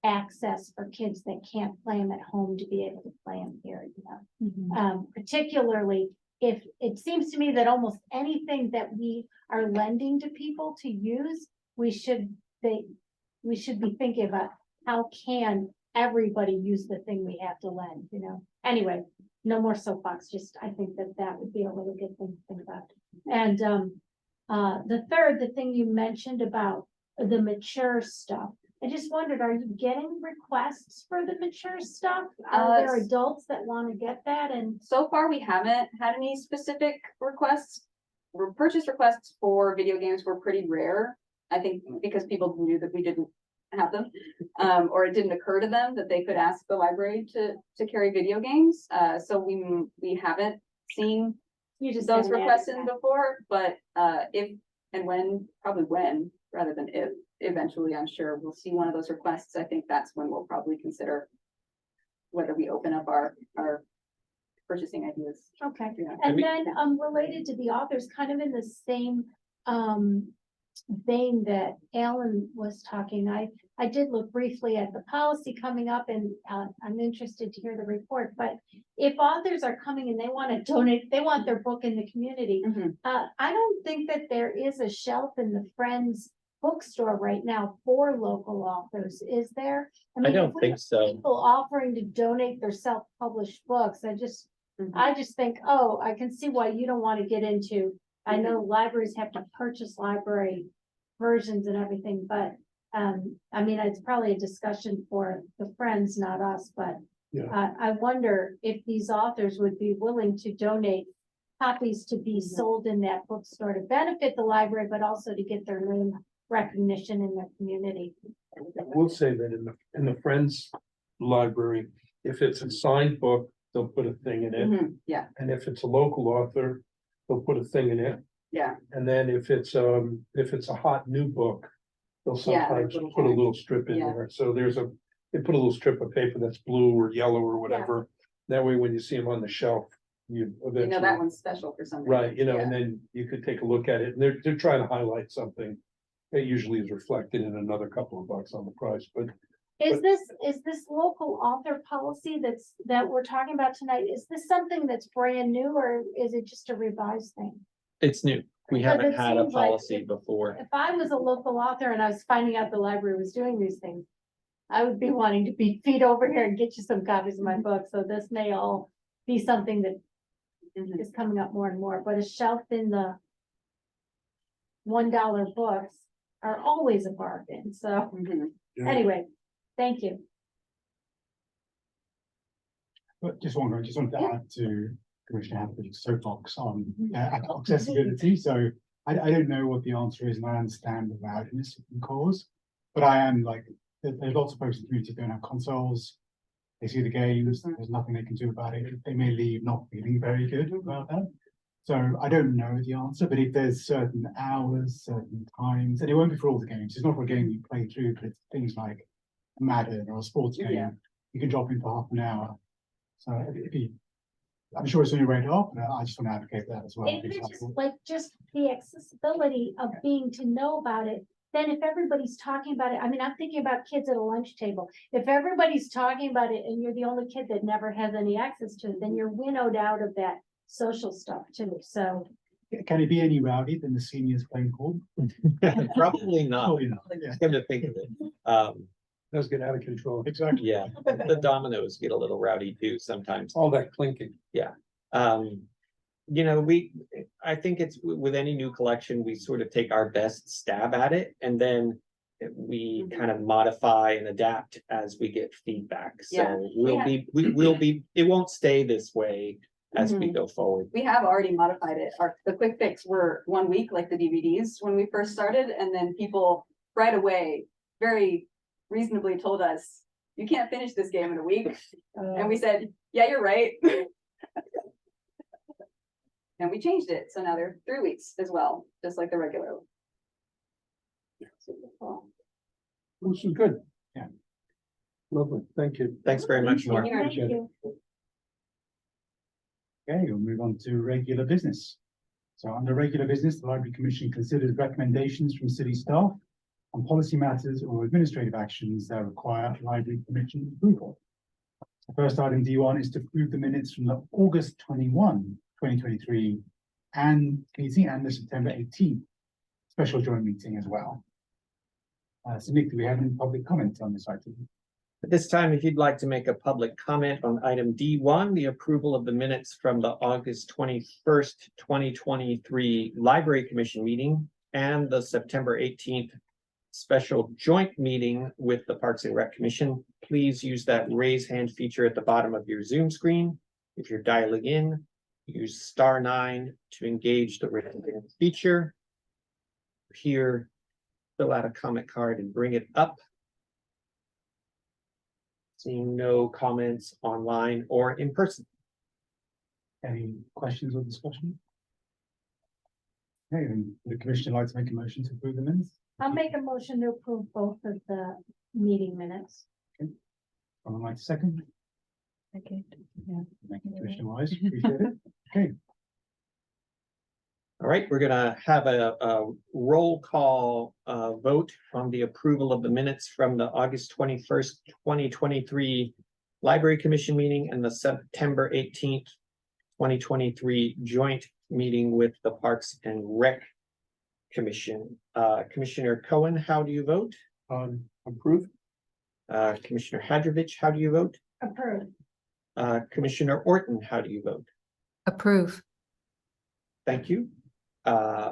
access for kids that can't play them at home to be able to play them here, you know? Mhm. Particularly if it seems to me that almost anything that we are lending to people to use, we should be thinking about how can everybody use the thing we have to lend, you know? Anyway, no more soapbox, just I think that would be a really good thing to think about. And the thing you mentioned about the mature stuff, I just wondered, are you getting requests for the mature stuff? Are there adults that want to get that? And So far, we haven't had any specific requests. Purchase requests for video games were pretty rare. I think because people knew that we didn't have them. Or it didn't occur to them that they could ask the library to carry video games. So we haven't seen you just those haven't added requests in that. before, but if and when, probably when, rather than if, eventually, I'm sure we'll see one of those requests. I think that's when we'll probably consider whether we open up our purchasing ideas. Okay, Yeah. and then, related to the authors, kind of in the same, vein that Alan was talking, I did look briefly at the policy coming up and, I'm interested to hear the report, but if authors are coming and they want to donate, they want their book in the community, Mhm. I don't think that there is a shelf in the Friends bookstore right now for local authors, is there? I mean, if don't we think have so. People offering to donate their self-published books, I just think, oh, I can see why you don't want to get into. I know libraries have to purchase library versions and everything, but, I mean, it's probably a discussion for the Friends, not us, but. Yeah. I wonder if these authors would be willing to donate copies to be sold in that bookstore to benefit the library, but also to get their name recognition in their community. We'll say that in the Friends Library, if it's a signed book, they'll put a thing in it. Mhm. Yeah, And if it's a local author, they'll put a thing in it. yeah, And then if it's a hot new book, they'll Yeah, sometimes little put a tags. little strip in Yeah. there. So they put a little strip of paper that's blue or yellow or whatever. That way, when you see them on the shelf, you you know, that eventually, one's special for some reason. right, you know, Yeah. and then you could take a look at it. And they're trying to highlight something. It usually is reflected in another couple of bucks on the price, but Is this local author policy that we're talking about tonight, is this something that's brand new or is it just a revised thing? It's new. We Because haven't it had a seems like policy if- before. If I was a local author and I was finding out the library was doing these things, I would be wanting to be feet over here and get you some copies of my book, so this may all be something that Mhm. is coming up more and more, but a shelf in the $1 books are always a bargain, so Mhm. Yeah. anyway, thank you. But just wanted to add to Commissioner Hathaway's soapbox on accessibility. So I don't know what the answer is, and I understand the loudness it can cause. But I am like, there's lots of folks in the community who don't have consoles. They see the games, there's nothing they can do about it. They may leave not feeling very good about that. So I don't know the answer, but if there's certain hours, certain times, and it won't be for all the games. It's not for a game you play through, but it's things like Madden or a sports game. Yeah. You can drop in for half an hour. So I'm sure it's on your radar, but I just want to advocate that as well. If it's just the accessibility of being to know about it, then if everybody's talking about it, I mean, I'm thinking about kids at a lunch table. If everybody's talking about it and you're the only kid that never has any access to it, then you're winnowed out of that social stuff too, so. Can it be any rowdy than the seniors playing pool? Probably not. Probably not, yeah. Come to think of it. does get out of control. Exactly. Yeah, the dominoes get a little rowdy too sometimes. All that clinking. You know, I think it's with any new collection, we sort of take our best stab at it and then we kind of modify and adapt as we get feedback. Yeah. So we'll be, it won't stay this way as we go forward. We have already modified it. The quick fix were 1 week, like the DVDs when we first started, and then people right away very reasonably told us, you can't finish this game in a week. And we said, yeah, you're right. And we changed it, so now they're 3 weeks as well, just like the regular. Which is good. Yeah. Lovely, thank you. Thanks very much, Nora. Thank Appreciate it. you. Okay, we'll move on to regular business. So under regular business, the Library Commission considers recommendations from city staff on policy matters or administrative actions that require Library Commission approval. The first item D1 is to approve the minutes from the August 21, 2023 and meeting and the September 18th special joint meeting as well. So Nick, do we have any public comments on this item? At this time, if you'd like to make a public comment on item D1, the approval of the minutes from the August 21st, 2023 Library Commission meeting and the September 18th special joint meeting with the Parks and Rec Commission, please use that raise hand feature at the bottom of your Zoom screen. If you're dialing in, use *9 to engage the raise hand feature. Here, fill out a comment card and bring it up. Seeing no comments online or in person. Any questions or discussion? Okay, then the commission would like to make a motion to approve the minutes. I'll make a motion to approve both of the meeting minutes. Someone like to second? Okay, yeah. Thank you, Commissioner Wise. Appreciate it. Okay, All right, we're gonna have a roll call vote on the approval of the minutes from the August 21st, 2023 Library Commission meeting and the September 18th, 2023 joint meeting with the Parks and Rec Commission. Commissioner Cohen, how do you vote? Approve? Commissioner Hadrovich, how do you vote? Approved. Commissioner Orton, how do you vote? Approve. Thank you.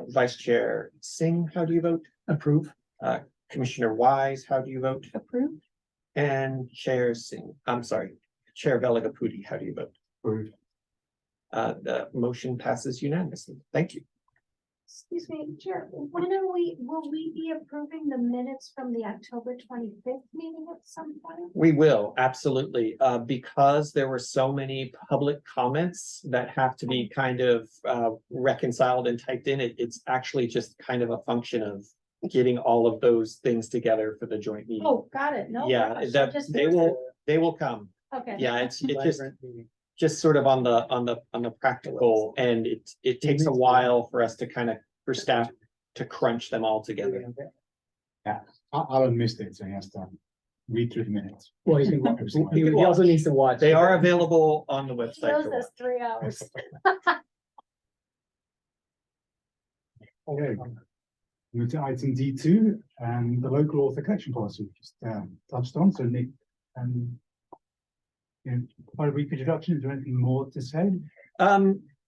Vice Chair Singh, how do you vote? Approve. Commissioner Wise, how do you vote? Approved. And Chair Singh, I'm sorry, Chair Veligapudi, how do you vote? approved. The motion passes unanimously. Thank you. Excuse me, Chair, when will we be approving the minutes from the October 25th meeting at some point? We will, absolutely, because there were so many public comments that have to be kind of reconciled and typed in. It's actually just kind of a function of getting all of those things together for the joint meeting. Oh, got it. No. Yeah, rush. I that just they wondered. will come. Okay. Yeah, it's just Vibrant meeting. sort of on the practical, and it takes a while for us to kind of, for staff to crunch them all together. Alan missed it, so he has to read through the minutes. Well, he also needs to watch. They are available on the He website. owes to us watch. 3 hours. Okay. Move to item D2, the local author collection policy, we just touched on, so Nick, quite a brief introduction, is there anything more to say?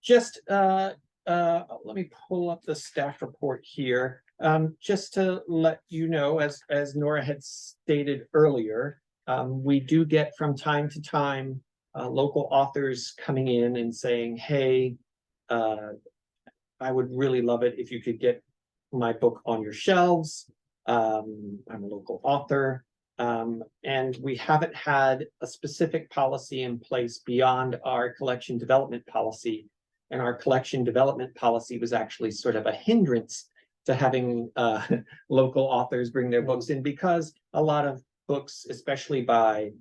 Just, let me pull up the staff report here. Just to let you know, as Nora had stated earlier, we do get from time to time, local authors coming in and saying, hey, I would really love it if you could get my book on your shelves. I'm a local author. And we haven't had a specific policy in place beyond our collection development policy. And our collection development policy was actually sort of a hindrance to having local authors bring their books in, because a lot of books, especially by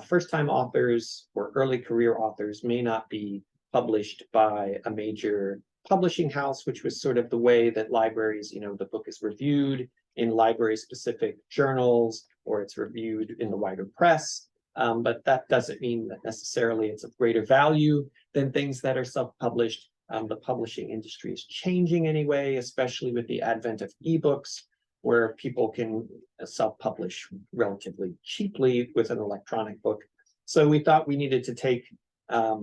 first-time authors or early career authors, may not be published by a major publishing house, which was sort of the way that libraries, the book is reviewed in library-specific journals, or it's reviewed in the wider press. But that doesn't mean that necessarily it's of greater value than things that are self-published. The publishing industry is changing anyway, especially with the advent of ebooks, where people can self-publish relatively cheaply with an electronic book. So we thought we needed to take a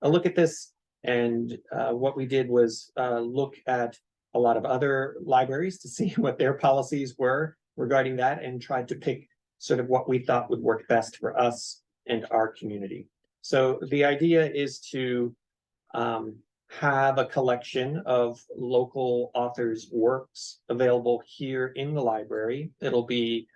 look at this. And what we did was look at a lot of other libraries to see what their policies were regarding that, and tried to pick sort of what we thought would work best for us and our community. So the idea is to have a collection of local authors' works available here in the library. It'll be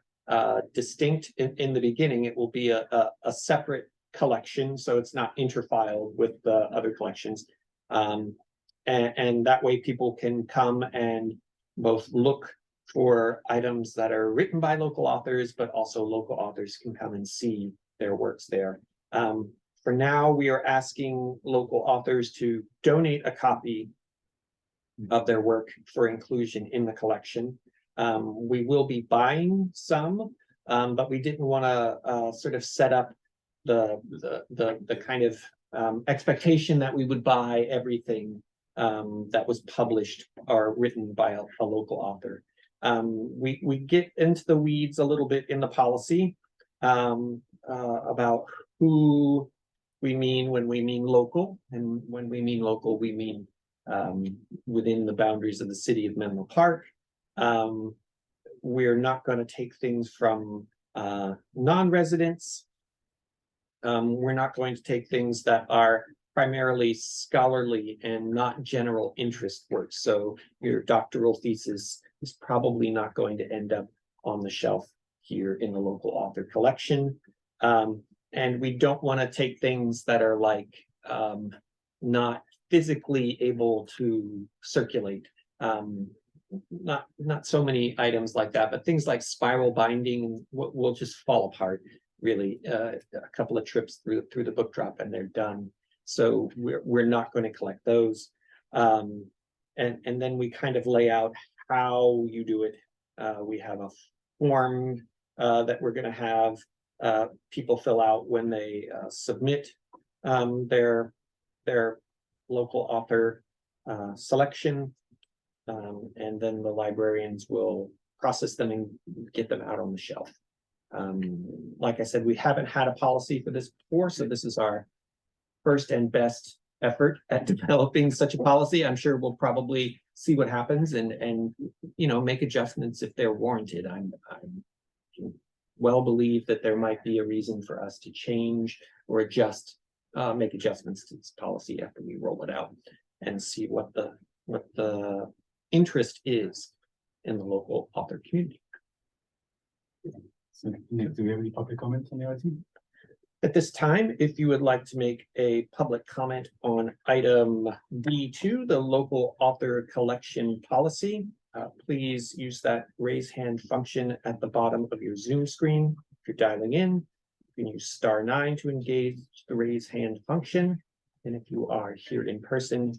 distinct in the beginning. It will be a separate collection, so it's not interfiled with the other collections. And that way people can come and both look for items that are written by local authors, but also local authors can come and see their works there. For now, we are asking local authors to donate a copy of their work for inclusion in the collection. We will be buying some, but we didn't want to sort of set up the kind of expectation that we would buy everything that was published or written by a local author. We get into the weeds a little bit in the policy about who we mean when we mean local, and when we mean local, we mean within the boundaries of the city of Menlo Park. We're not going to take things from non-residents. We're not going to take things that are primarily scholarly and not general interest works. So your doctoral thesis is probably not going to end up on the shelf here in the local author collection. And we don't want to take things that are like not physically able to circulate. Not so many items like that, but things like spiral binding will just fall apart really. A couple of trips through the book drop and they're done. So we're not going to collect those. And then we kind of lay out how you do it. We have a form that we're going to have people fill out when they submit their local author selection. And then the librarians will process them and get them out on the shelf. Like I said, we haven't had a policy for this before, so this is our first and best effort at developing such a policy. I'm sure we'll probably see what happens and make adjustments if they're warranted. I'm well believe that there might be a reason for us to change or make adjustments to this policy after we roll it out and see what the interest is in the local author community. So, Nick, do we have any public comments on the item? At this time, if you would like to make a public comment on item D2, the local author collection policy, please use that raise hand function at the bottom of your Zoom screen. If you're dialing in, you can use *9 to engage the raise hand function. And if you are here in person,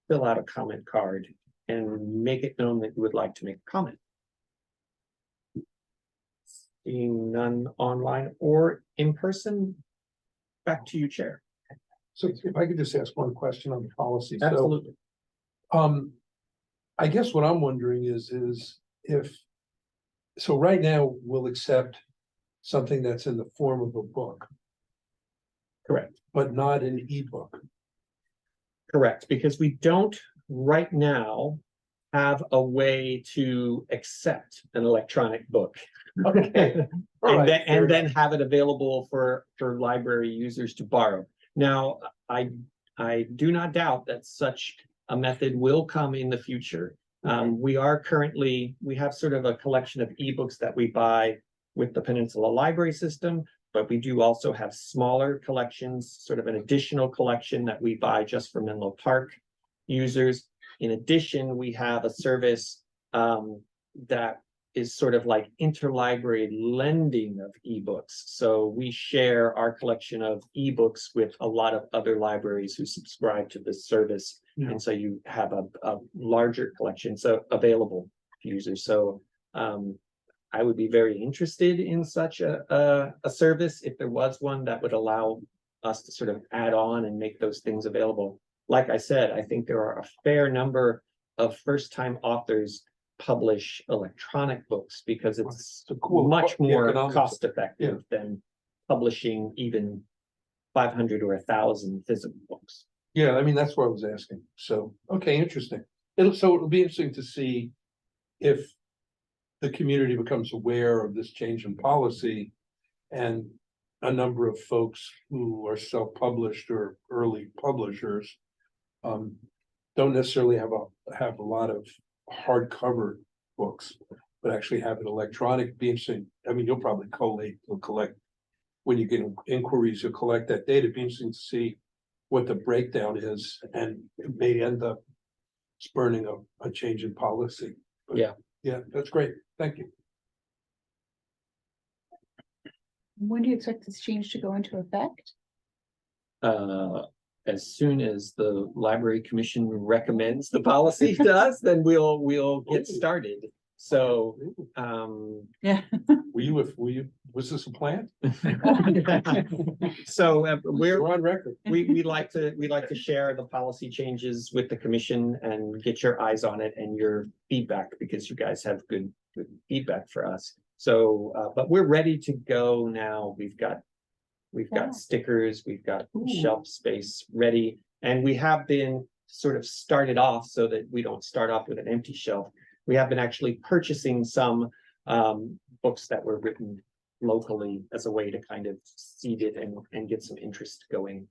fill out a comment card and make it known that you would like to make a comment. Seeing none online or in person, back to you, Chair. So if I could just ask one question on the policy. Absolutely. So, I guess what I'm wondering is if, so right now we'll accept something that's in the form of a book, Correct. but not an ebook. Correct, because we don't right now have a way to accept an electronic book. Okay. All right, And then have it available for library users to borrow. Now, I do not doubt that such a method will come in the future. We have sort of a collection of ebooks that we buy with the Peninsula Library System, but we do also have smaller collections, sort of an additional collection that we buy just for Menlo Park users. In addition, we have a service that is sort of like interlibrary lending of ebooks. So we share our collection of ebooks with a lot of other libraries who subscribe to this service. Yeah. And so you have a larger collection available to users. So I would be very interested in such a service if there was one that would allow us to sort of add on and make those things available. Like I said, I think there are a fair number of first-time authors publish electronic books because it's So cool. much The more economics. cost-effective than publishing even 500 or 1,000 physical books. Yeah, I mean, that's what I was asking. So, okay, interesting. It'll be interesting to see if the community becomes aware of this change in policy and a number of folks who are self-published or early publishers don't necessarily have a lot of hardcover books, but actually have it electronic. Be interesting. I mean, you'll probably collect when you get inquiries, you'll collect that data. It'd be interesting to see what the breakdown is, and it may end up spurning a change in policy. But Yeah. Yeah, that's great. Thank you. When do you expect this change to go into effect? As soon as the library commission recommends the policy to us, then we'll get started. So, Yeah. Was this a plan? so We're on record. we'd like to share the policy changes with the commission and get your eyes on it and your feedback, because you guys have good feedback for us. So, but we're ready to go now. We've got stickers, we've got shelf space ready, and we have been sort of started off so that we don't start off with an empty shelf. We have been actually purchasing some books that were written locally as a way to kind of seed it and get some interest going.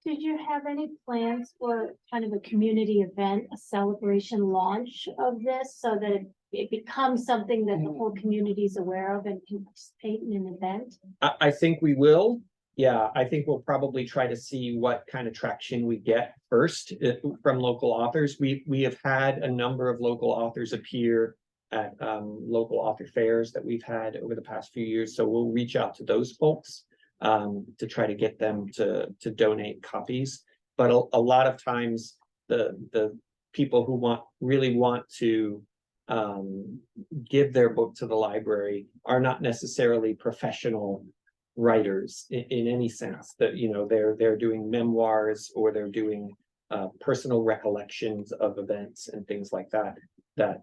Did you have any plans for kind of a community event, a celebration launch of this so that it becomes something that the whole community is aware of and can participate in an event? I think we will. Yeah, I think we'll probably try to see what kind of traction we get first from local authors. We have had a number of local authors appear at local author fairs that we've had over the past few years. So we'll reach out to those folks to try to get them to donate copies. But a lot of times the people who really want to give their book to the library are not necessarily professional writers in any sense. That, you know, they're doing memoirs or they're doing personal recollections of events and things like that. That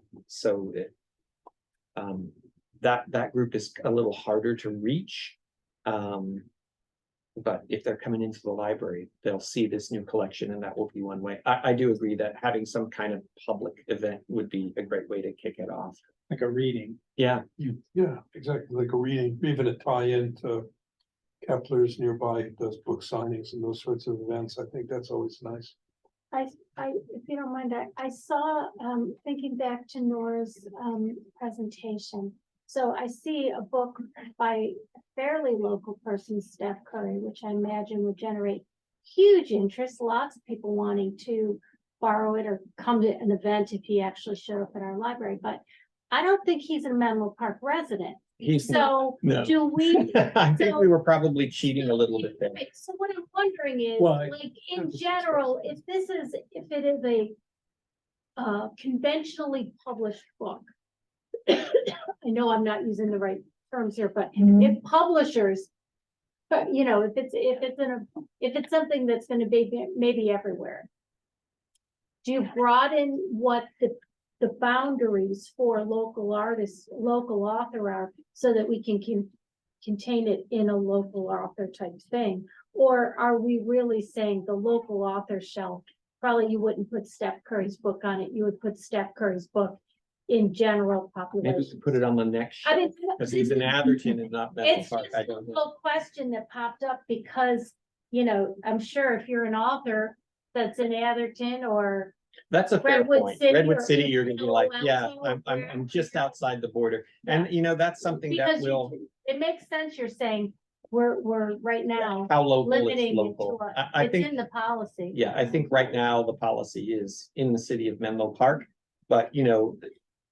group is a little harder to reach. But if they're coming into the library, they'll see this new collection, and that will be one way. I do agree that having some kind of public event would be a great way to kick it off. Like a reading. Yeah, Yeah, exactly, like a reading, even a tie-in to Kepler's nearby, does book signings and those sorts of events. I think that's always nice. If you don't mind, I saw, thinking back to Nora's, presentation. So I see a book by a fairly local person, Steph Curry, which I imagine would generate huge interest, lots of people wanting to borrow it or come to an event if he actually showed up at our library, but I don't think he's a Menlo Park resident. So no. do we? I think so- we were probably cheating a little bit there. Right, so what I'm wondering is, Well, like, in general, if it is a conventionally published book. I know I'm not using the right terms here, but if publishers, but you know, if it's something that's gonna be maybe everywhere. Do you broaden what the boundaries for local artists, local author are, so that we can contain it in a local author type thing? Or are we really saying the local author shelf, probably you wouldn't put Steph Curry's book on it, you would put Steph Curry's book in general Maybe we population? could put it on the next I mean, because he's in Atherton and not Menlo it's Park. just I a don't know. little question that popped up because, you know, I'm sure if you're an author that's in Atherton or That's a fair Redwood point. City Redwood or City, you're gonna be like, Palo yeah, Alto or I'm just outside the border. And you know, that's something that because will, it makes sense, you're saying, we're right now how local is limiting it local. to I it's in think, the policy. yeah, I think right now the policy is in the city of Menlo Park. But you know,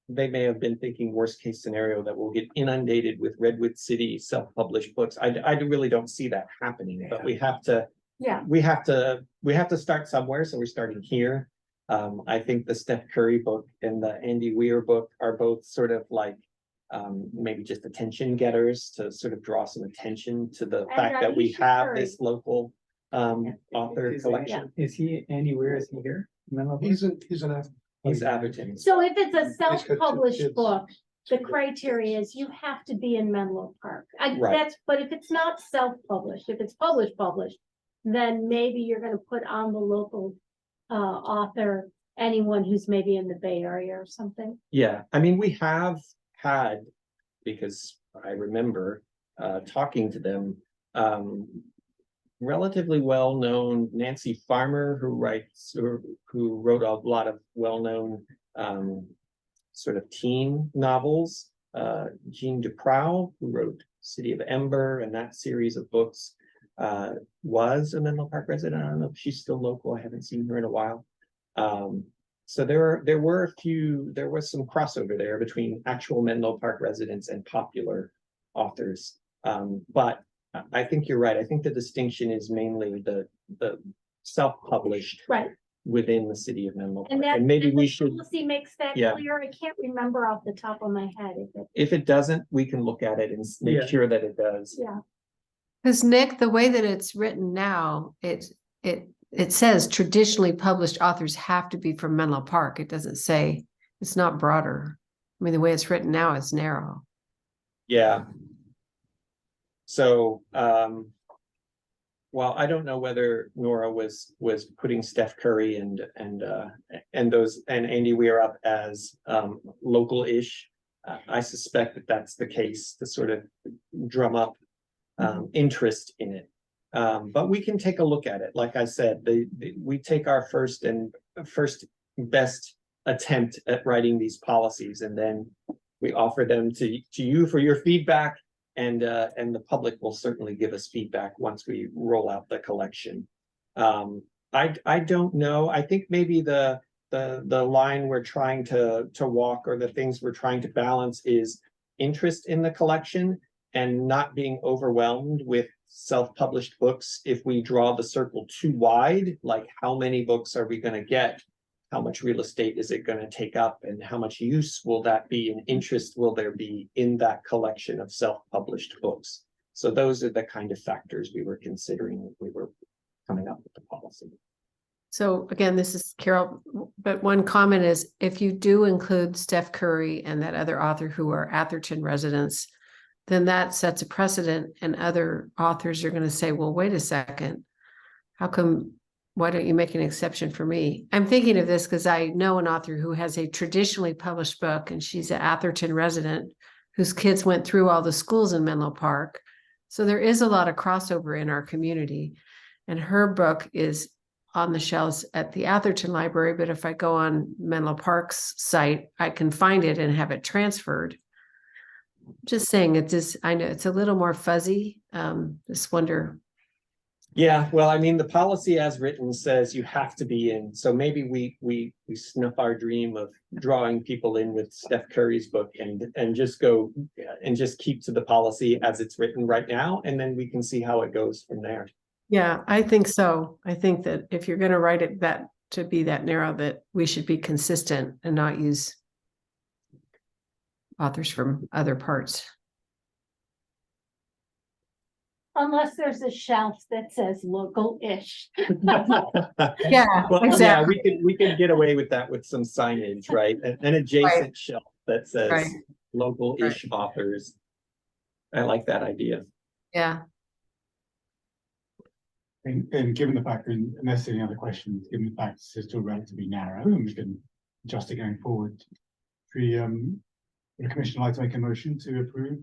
they may have been thinking worst case scenario that we'll get inundated with Redwood City self-published books. I really don't see that happening, but we have to, Yeah, we have to start somewhere. So we're starting here. I think the Steph Curry book and the Andy Weir book are both sort of like maybe just attention getters to sort of draw some attention to the fact that we Alicia have Curry. this local author collection. Is he, Andy, where is he here? Menlo Park? He's an. He's Atherton. so if it's a got two self-published kids. book, the criteria is you have to be in Menlo Park. Right. But if it's not self-published, if it's published, then maybe you're gonna put on the local author, anyone who's maybe in the Bay Area or something. Yeah, I mean, we have had, because I remember talking to them, relatively well-known Nancy Farmer, who wrote a lot of well-known sort of teen novels. Jean Duprow, who wrote City of Ember and that series of books, was a Menlo Park resident. I don't know if she's still local. I haven't seen her in a while. So there was some crossover there between actual Menlo Park residents and popular authors. But I think you're right. I think the distinction is mainly the self-published Right, within the city of Menlo Park. and that. And maybe and the we should, Policy makes that Yeah. clear. I can't remember off the top of my head if it, if it doesn't, we can look at it and make Yeah. sure that it does. yeah. Because Nick, the way that it's written now, it says traditionally published authors have to be from Menlo Park. It doesn't say, it's not broader. I mean, the way it's written now is narrow. Yeah. So, well, I don't know whether Nora was putting Steph Curry and Andy Weir up as local-ish. I suspect that that's the case to sort of drum up interest in it. But we can take a look at it. Like I said, we take our first best attempt at writing these policies, and then we offer them to you for your feedback. And the public will certainly give us feedback once we roll out the collection. I don't know. I think maybe the line we're trying to walk, or the things we're trying to balance, is interest in the collection and not being overwhelmed with self-published books. If we draw the circle too wide, like how many books are we going to get? How much real estate is it going to take up, and how much use will that be, and interest will there be in that collection of self-published books? So those are the kind of factors we were considering when we were coming up with the policy. So again, this is Carol, but one comment is, if you do include Steph Curry and that other author who are Atherton residents, then that sets a precedent, and other authors are going to say, well, wait a second, why don't you make an exception for me? I'm thinking of this because I know an author who has a traditionally published book, and she's an Atherton resident whose kids went through all the schools in Menlo Park. So there is a lot of crossover in our community, and her book is on the shelves at the Atherton Library. But if I go on Menlo Park's site, I can find it and have it transferred. Just saying, I know it's a little more fuzzy. Just wonder. Yeah, well, I mean, the policy as written says you have to be in. So maybe we snuff our dream of drawing people in with Steph Curry's book and just go and just keep to the policy as it's written right now, and then we can see how it goes from there. Yeah, I think so. I think that if you're going to write it that to be that narrow, that we should be consistent and not use authors from other parts. Unless there's a shelf that says local-ish. Yeah, Well, exactly. yeah, we could get away with that with some signage, right? An adjacent shelf that says Right. local-ish authors. I like that idea. Yeah. And given the fact, and unless there are any other questions, given the fact it's still relatively narrow, and we can adjust it going forward, the commission would like to make a motion to approve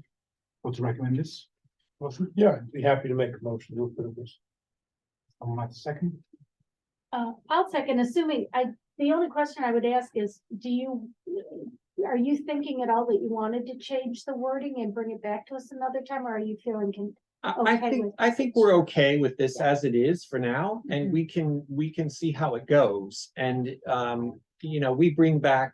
or to recommend this. Awesome. Yeah, I'd be happy to make a motion to approve this. Someone like to second? I'll second, the only question I would ask is, are you thinking at all that you wanted to change the wording and bring it back to us another time, or are you feeling I think we're okay with this as it is for now, and we can see how it goes. And we bring back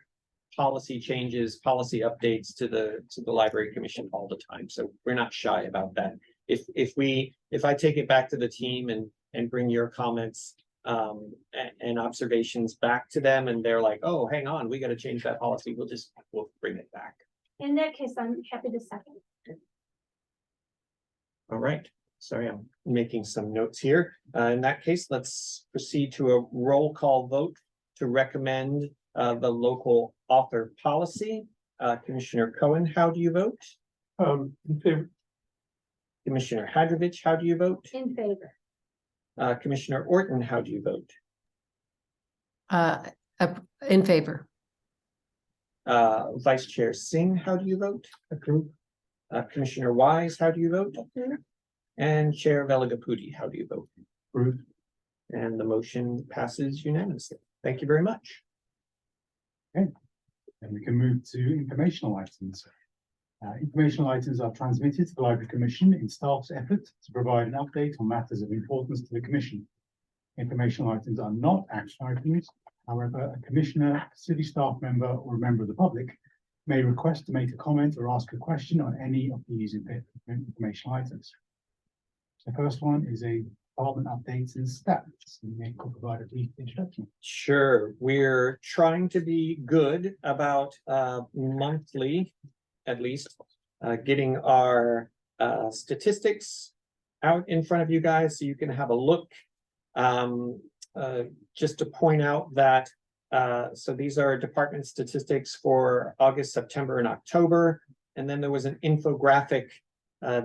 policy changes, policy updates to the Library Commission all the time. So we're not shy about that. If I take it back to the team and bring your comments and observations back to them, and they're like, oh, hang on, we got to change that policy, we'll bring it back. In that case, I'm happy to second. All right. Sorry, I'm making some notes here. In that case, let's proceed to a roll call vote to recommend the local author policy. Commissioner Cohen, how do you vote? In favor. Commissioner Hadrovich, how do you vote? In favor. Commissioner Orton, how do you vote? In favor. Vice Chair Singh, how do you vote? Approve. Commissioner Wise, how do you vote? And Chair Veligapudi, how do you vote? Approved. And the motion passes unanimously. Thank you very much. And we can move to informational items. Informational items are transmitted to the Library Commission in staff's effort to provide an update on matters of importance to the Commission. Informational items are not action items However, a commissioner, city staff member, or a member of the public may request to make a comment or ask a question on any of these informational items. The first one is a department updates and stats. And Nick will provide a brief introduction. Sure, we're trying to be good about monthly, at least, getting our statistics out in front of you guys so you can have a look. Just to point out that so these are department statistics for August, September, and October. And then there was an infographic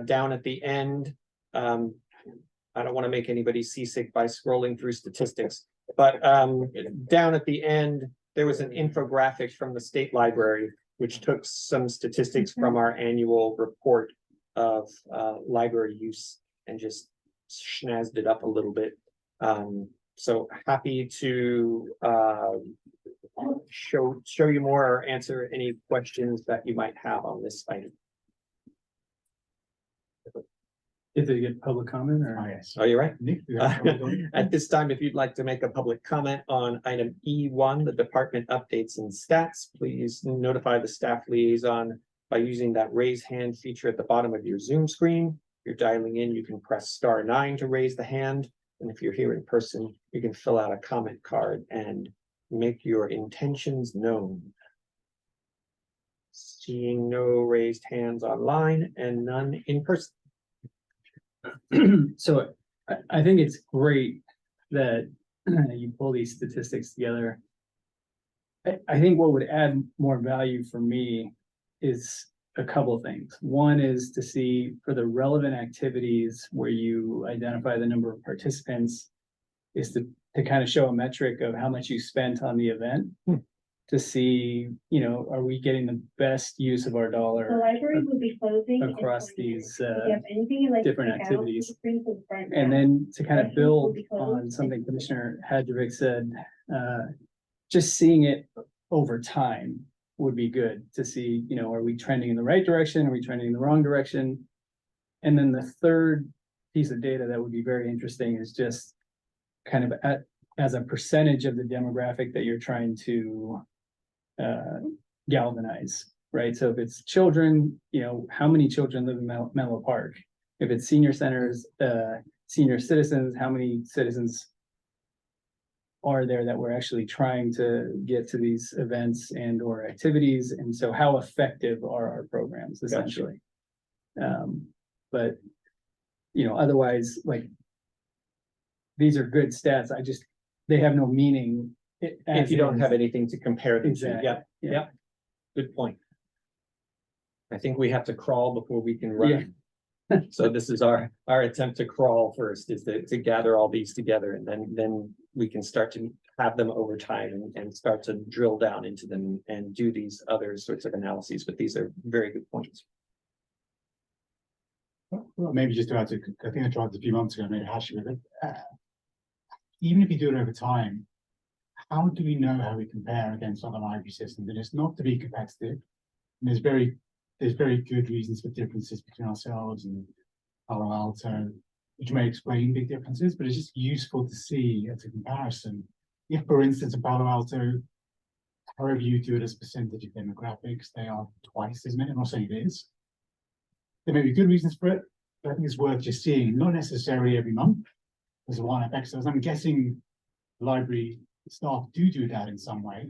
down at the end. I don't want to make anybody seasick by scrolling through statistics, but down at the end, there was an infographic from the state library, which took some statistics from our annual report of library use and just schnazzed it up a little bit. So happy to show you more or answer any questions that you might have on this item. Did they get public comment or? Oh, yes. Oh, you're right. Nick, do you have a comment? At this time, if you'd like to make a public comment on item E1, the department updates and stats, please notify the staff liaison by using that raise hand feature at the bottom of your Zoom screen. If you're dialing in, you can press *9 to raise the hand. And if you're here in person, you can fill out a comment card and make your intentions known. Seeing no raised hands online and none in person. So I think it's great that you pull these statistics together. I think what would add more value for me is a couple of things. One is to see for the relevant activities where you identify the number of participants is to kind of show a metric of how much you spent on the event. To see, you know, are we getting the best use of our The dollar library will be closing. in across 20 these minutes. If you have anything you'd like to different take out, activities. please bring to the front And desk. then to kind of Sessions will build be closed. on something Commissioner Hadjovic said, just seeing it over time would be good to see, you know, are we trending in the right direction? Are we trending in the wrong direction? And then the third piece of data that would be very interesting is just kind of as a percentage of the demographic that you're trying to galvanize, right? So if it's children, you know, how many children live in Menlo Park? If it's senior centers, senior citizens, how many citizens are there that we're actually trying to get to these events and or activities? And so how effective are our programs essentially? But, you know, otherwise, like, these are good stats. They have no meaning. If you don't have anything to compare them to. Exactly. Yep, Yeah. yep. Good point. I think we have to crawl before we can run. So this is our attempt to crawl first, is to gather all these together, and then we can start to have them over time and start to drill down into them and do these other sorts of analyses. But these are very good points. Well, maybe just to add to, I think I tried this a few months ago, maybe Hash with it. Even if you do it over time, how do we know how we compare against other library systems? And it's not to be competitive. And there's very good reasons for differences between ourselves and Palo Alto, which may explain big differences, but it's just useful to see as a comparison. If, for instance, in Palo Alto, however you do it as percentage of demographics, they are twice as many. I'm not saying it is. There may be good reasons for it, but I think it's worth just seeing, not necessarily every month. There's a one-off exercise. I'm guessing library staff do that in some way.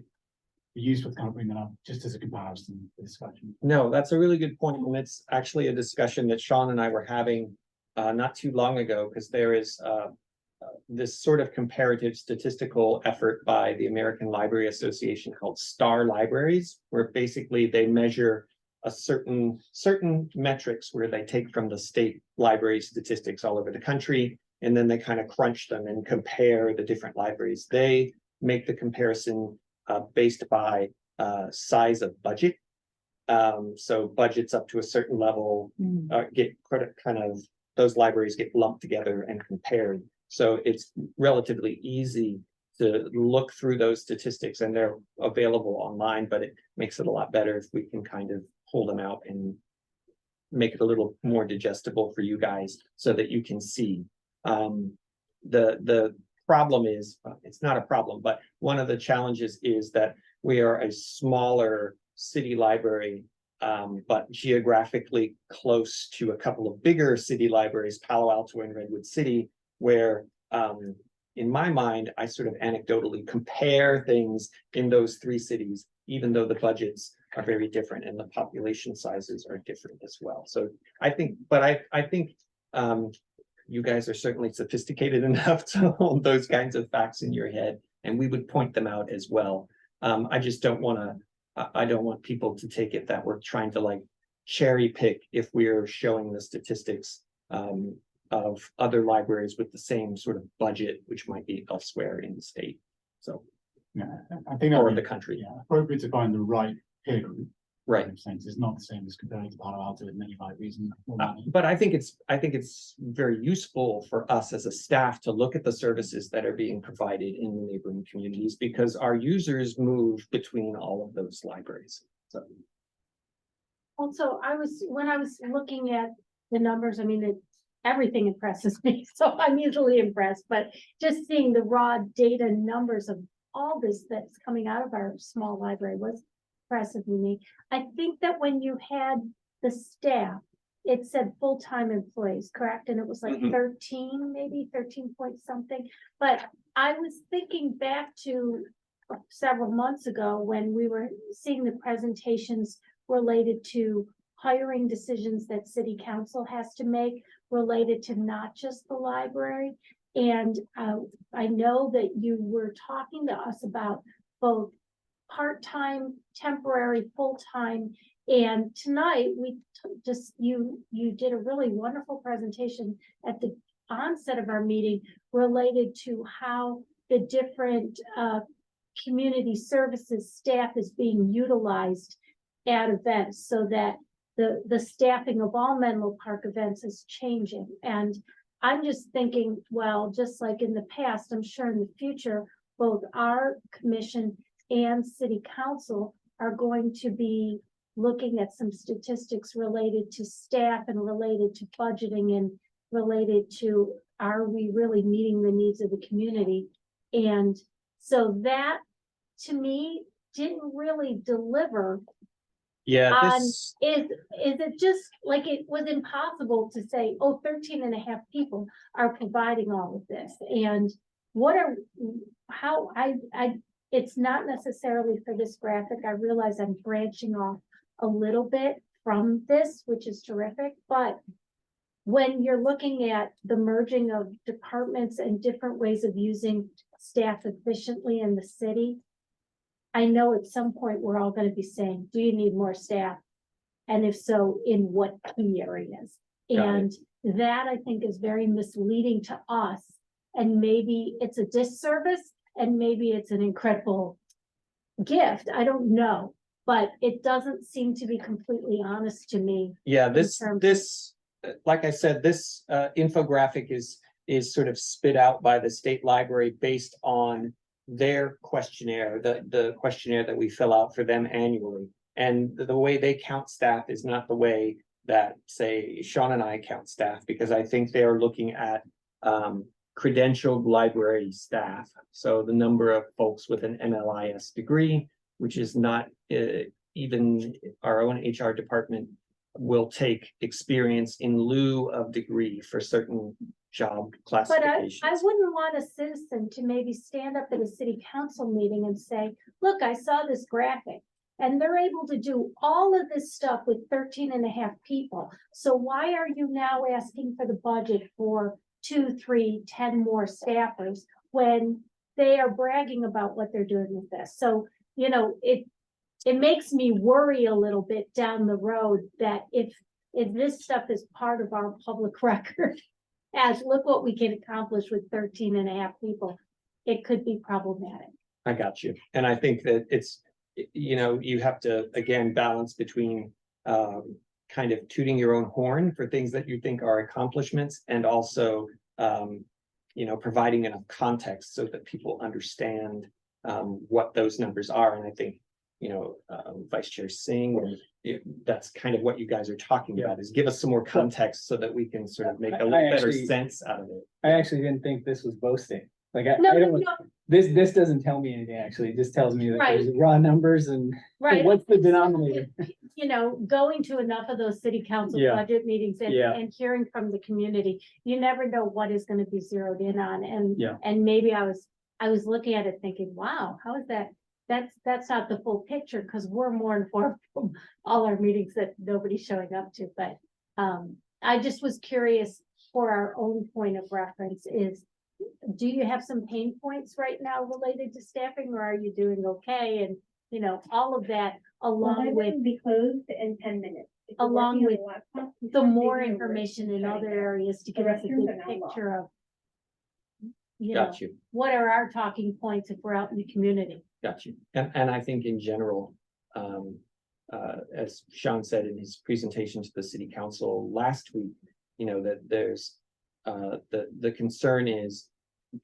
Be useful to kind of bring that up just as a comparison discussion. No, that's a really good point, and it's actually a discussion that Sean and I were having not too long ago, because there is this sort of comparative statistical effort by the American Library Association called STAR Libraries, where basically they measure a certain metrics where they take from the state library statistics all over the country, and then they kind of crunch them and compare the different libraries. They make the comparison based by size of budget. So budgets up to a certain level get those libraries get lumped together and compared. So it's relatively easy to look through those statistics, and they're available online, but it makes it a lot better if we can kind of pull them out and make it a little more digestible for you guys so that you can see. The problem is, it's not a problem, but one of the challenges is that we are a smaller city library, but geographically close to a couple of bigger city libraries, Palo Alto and Redwood City, where in my mind, I sort of anecdotally compare things in those three cities, even though the budgets are very different and the population sizes are different as well. So I think, but I think you guys are certainly sophisticated enough to hold those kinds of facts in your head, and we would point them out as well. I just don't want to, I don't want people to take it that we're trying to like cherry pick if we're showing the statistics of other libraries with the same sort of budget, which might be elsewhere in the state. So, Yeah, I think that or would the be country. appropriate to find the right peer group. Right. It's not the same as comparing to Palo Alto with many libraries and. But I think it's very useful for us as a staff to look at the services that are being provided in the neighboring communities, because our users move between all of those libraries. So, Also, when I was looking at the numbers, I mean, everything impresses me, so I'm easily impressed, but just seeing the raw data numbers of all this that's coming out of our small library was impressive to me. I think that when you had the staff, it said full-time employees, correct? And it was like Mhm. 13, maybe 13 point something. But I was thinking back to several months ago when we were seeing the presentations related to hiring decisions that city council has to make related to not just the library. And I know that you were talking to us about both part-time, temporary, full-time. And tonight you did a really wonderful presentation at the onset of our meeting related to how the different community services staff is being utilized at events, so that the staffing of all Menlo Park events is changing. And I'm just thinking, well, just like in the past, I'm sure in the future, both our commission and city council are going to be looking at some statistics related to staff and related to budgeting and related to, are we really meeting the needs of the community? And so that, to me, didn't really deliver. yeah, Is it just like it was impossible to say, oh, 13 and a half people are providing all of this? And it's not necessarily for this graphic. I realize I'm branching off a little bit from this, which is terrific, but when you're looking at the merging of departments and different ways of using staff efficiently in the city, I know at some point we're all going to be saying, do you need more staff? And if so, in what key areas? And that, I think, is very misleading to us. And maybe it's a disservice, and maybe it's an incredible gift. I don't know, but it doesn't seem to be completely honest to me. yeah, terms of- like I said, this infographic is sort of spit out by the state library based on their questionnaire, the questionnaire that we fill out for them annually. And the way they count staff is not the way that, say, Sean and I count staff, because I think they are looking at credentialed library staff. So the number of folks with an MLIS degree, which is not even our own HR department will take experience in lieu of degree for certain job But classifications. I wouldn't want a citizen to maybe stand up at a city council meeting and say, look, I saw this graphic. And they're able to do all of this stuff with 13 and a half people. So why are you now asking for the budget for 2, 3, 10 more staffers when they are bragging about what they're doing with this? So, it makes me worry a little bit down the road that if this stuff is part of our public record, as look what we can accomplish with 13 and a half people, it could be problematic. I got you. And I think that it's, you have to, again, balance between kind of tooting your own horn for things that you think are accomplishments, and also, providing enough context so that people understand what those numbers are. And I think, Vice Chair Singh, that's kind of what you guys are talking about, is give us some more context so that we can sort of make a little better sense out of it. I actually didn't think this was boasting. Like, I No, no, don't, no, this doesn't tell me anything, actually. It just tells me that there's raw numbers and right. what's the denominator? You know, going to enough of those city council Yeah. budget meetings and, Yeah. and hearing from the community, you never know what is gonna be zeroed in on, and, Yeah. and maybe I was looking at it thinking, wow, how is that? That's not the full picture, because we're more informed from all our meetings that nobody's showing up to, but, I just was curious for our own point of reference is, do you have some pain points right now related to staffing, or are you doing okay? And, you know, all of that Well, along I with will be closed in 10 minutes. If you're along working on with a laptop, you the can't more leave your work information in shutting other down. areas to The give us a restrooms good are now locked. picture of, you know, Got you. what are our talking points if we're out in the community? Got you. And I think in general, as Sean said in his presentation to the city council last week, you know, that there's, the concern is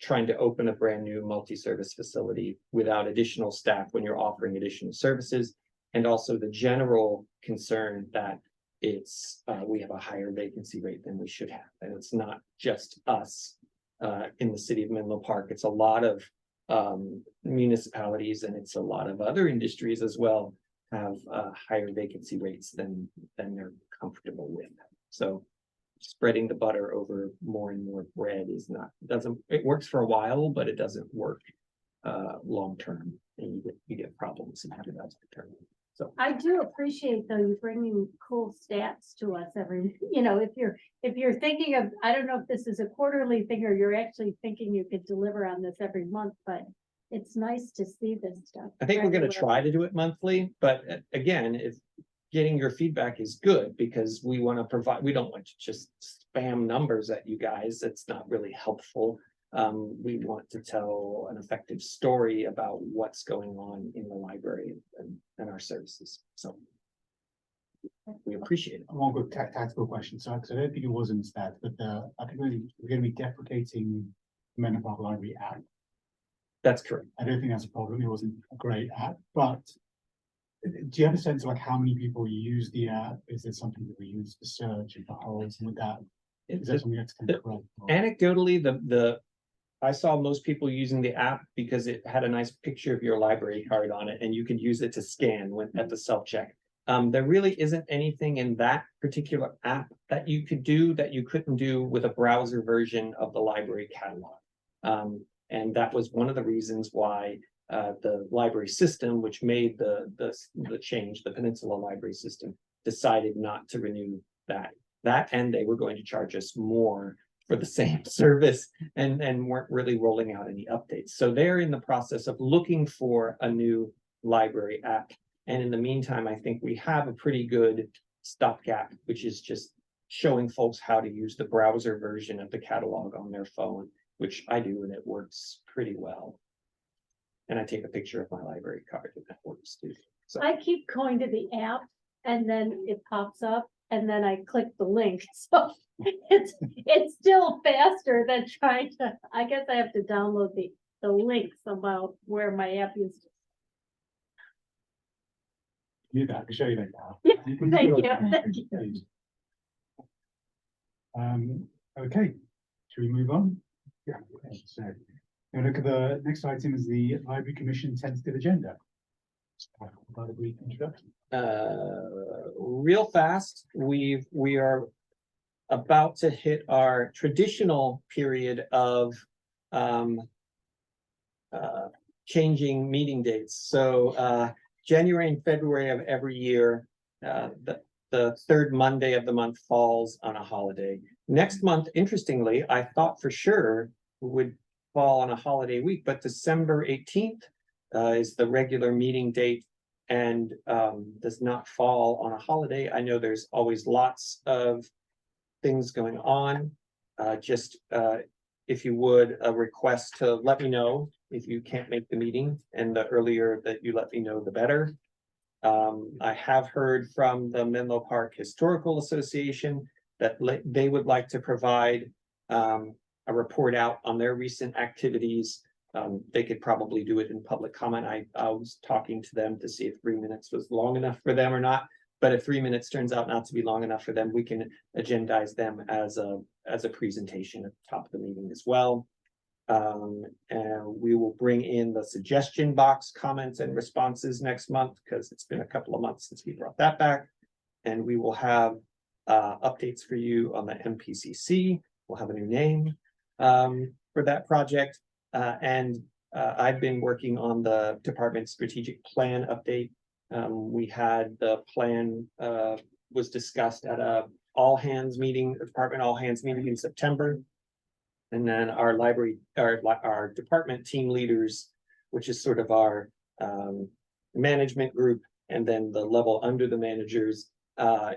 trying to open a brand new multi-service facility without additional staff when you're offering additional services. And also the general concern that it's, we have a higher vacancy rate than we should have. And it's not just us in the city of Menlo Park. It's a lot of municipalities, and it's a lot of other industries as well, have higher vacancy rates than they're comfortable with. So spreading the butter over more and more bread is not, it works for a while, but it doesn't work long term, and you get problems and have that term. So I do appreciate though you bringing cool stats to us every, you know, if you're thinking of, I don't know if this is a quarterly thing or you're actually thinking you could deliver on this every month, but it's nice to see this stuff. I think we're gonna regularly. try to do it monthly, but again, if getting your feedback is good, because we want to provide, we don't want to just spam numbers at you guys. It's not really helpful. We want to tell an effective story about what's going on in the library and our services. So we appreciate it. One good tactical question. So, 'cause I don't think it was in the stats, but I think we're going to be deprecating the Menlo Park Library app. That's correct. I don't think that's a problem. It wasn't a great app, but do you have a sense of like how many people use the app? Is it something that we use to search and for holes? And with that, is that something that's kind of correct? Anecdotally, I saw most people using the app because it had a nice picture of your library card on it, and you could use it to scan when at the self-check. There really isn't anything in that particular app that you could do that you couldn't do with a browser version of the library catalog. And that was one of the reasons why the library system, which made the change, the Peninsula Library System, decided not to renew that. And they were going to charge us more for the same service and weren't really rolling out any updates. So they're in the process of looking for a new library app. And in the meantime, I think we have a pretty good stopgap, which is just showing folks how to use the browser version of the catalog on their phone, which I do, and it works pretty well. And I take a picture of my library card, and that works too. So I keep going to the app and then it pops up and then I click the link. So it's still faster than trying to, I guess I have to download the links about where my app is. Need that, I can show you that now. Yeah, can thank do you, it. thank you. Please. Okay, should we move on? Yeah. Okay, so, now look at the next item is the Library Commission tentative agenda. About a brief introduction. real fast, we are about to hit our traditional period of changing meeting dates. So January and February of every year, the third Monday of the month falls on a holiday. Next month, interestingly, I thought for sure would fall on a holiday week, but December 18th is the regular meeting date and does not fall on a holiday. I know there's always lots of things going on. If you would, a request to let me know if you can't make the meeting, and the earlier that you let me know, the better. I have heard from the Menlo Park Historical Association that they would like to provide a report out on their recent activities. They could probably do it in public comment. I was talking to them to see if 3 minutes was long enough for them or not. But if 3 minutes turns out not to be long enough for them, we can agendize them as a presentation at the top of the meeting as well. And we will bring in the suggestion box comments and responses next month, because it's been a couple of months since we brought that back. And we will have updates for you on the MPCC. We'll have a new name for that project. And I've been working on the department strategic plan update. We had the plan was discussed at a department all hands meeting in September. And then our library, our department team leaders, which is sort of our management group, and then the level under the managers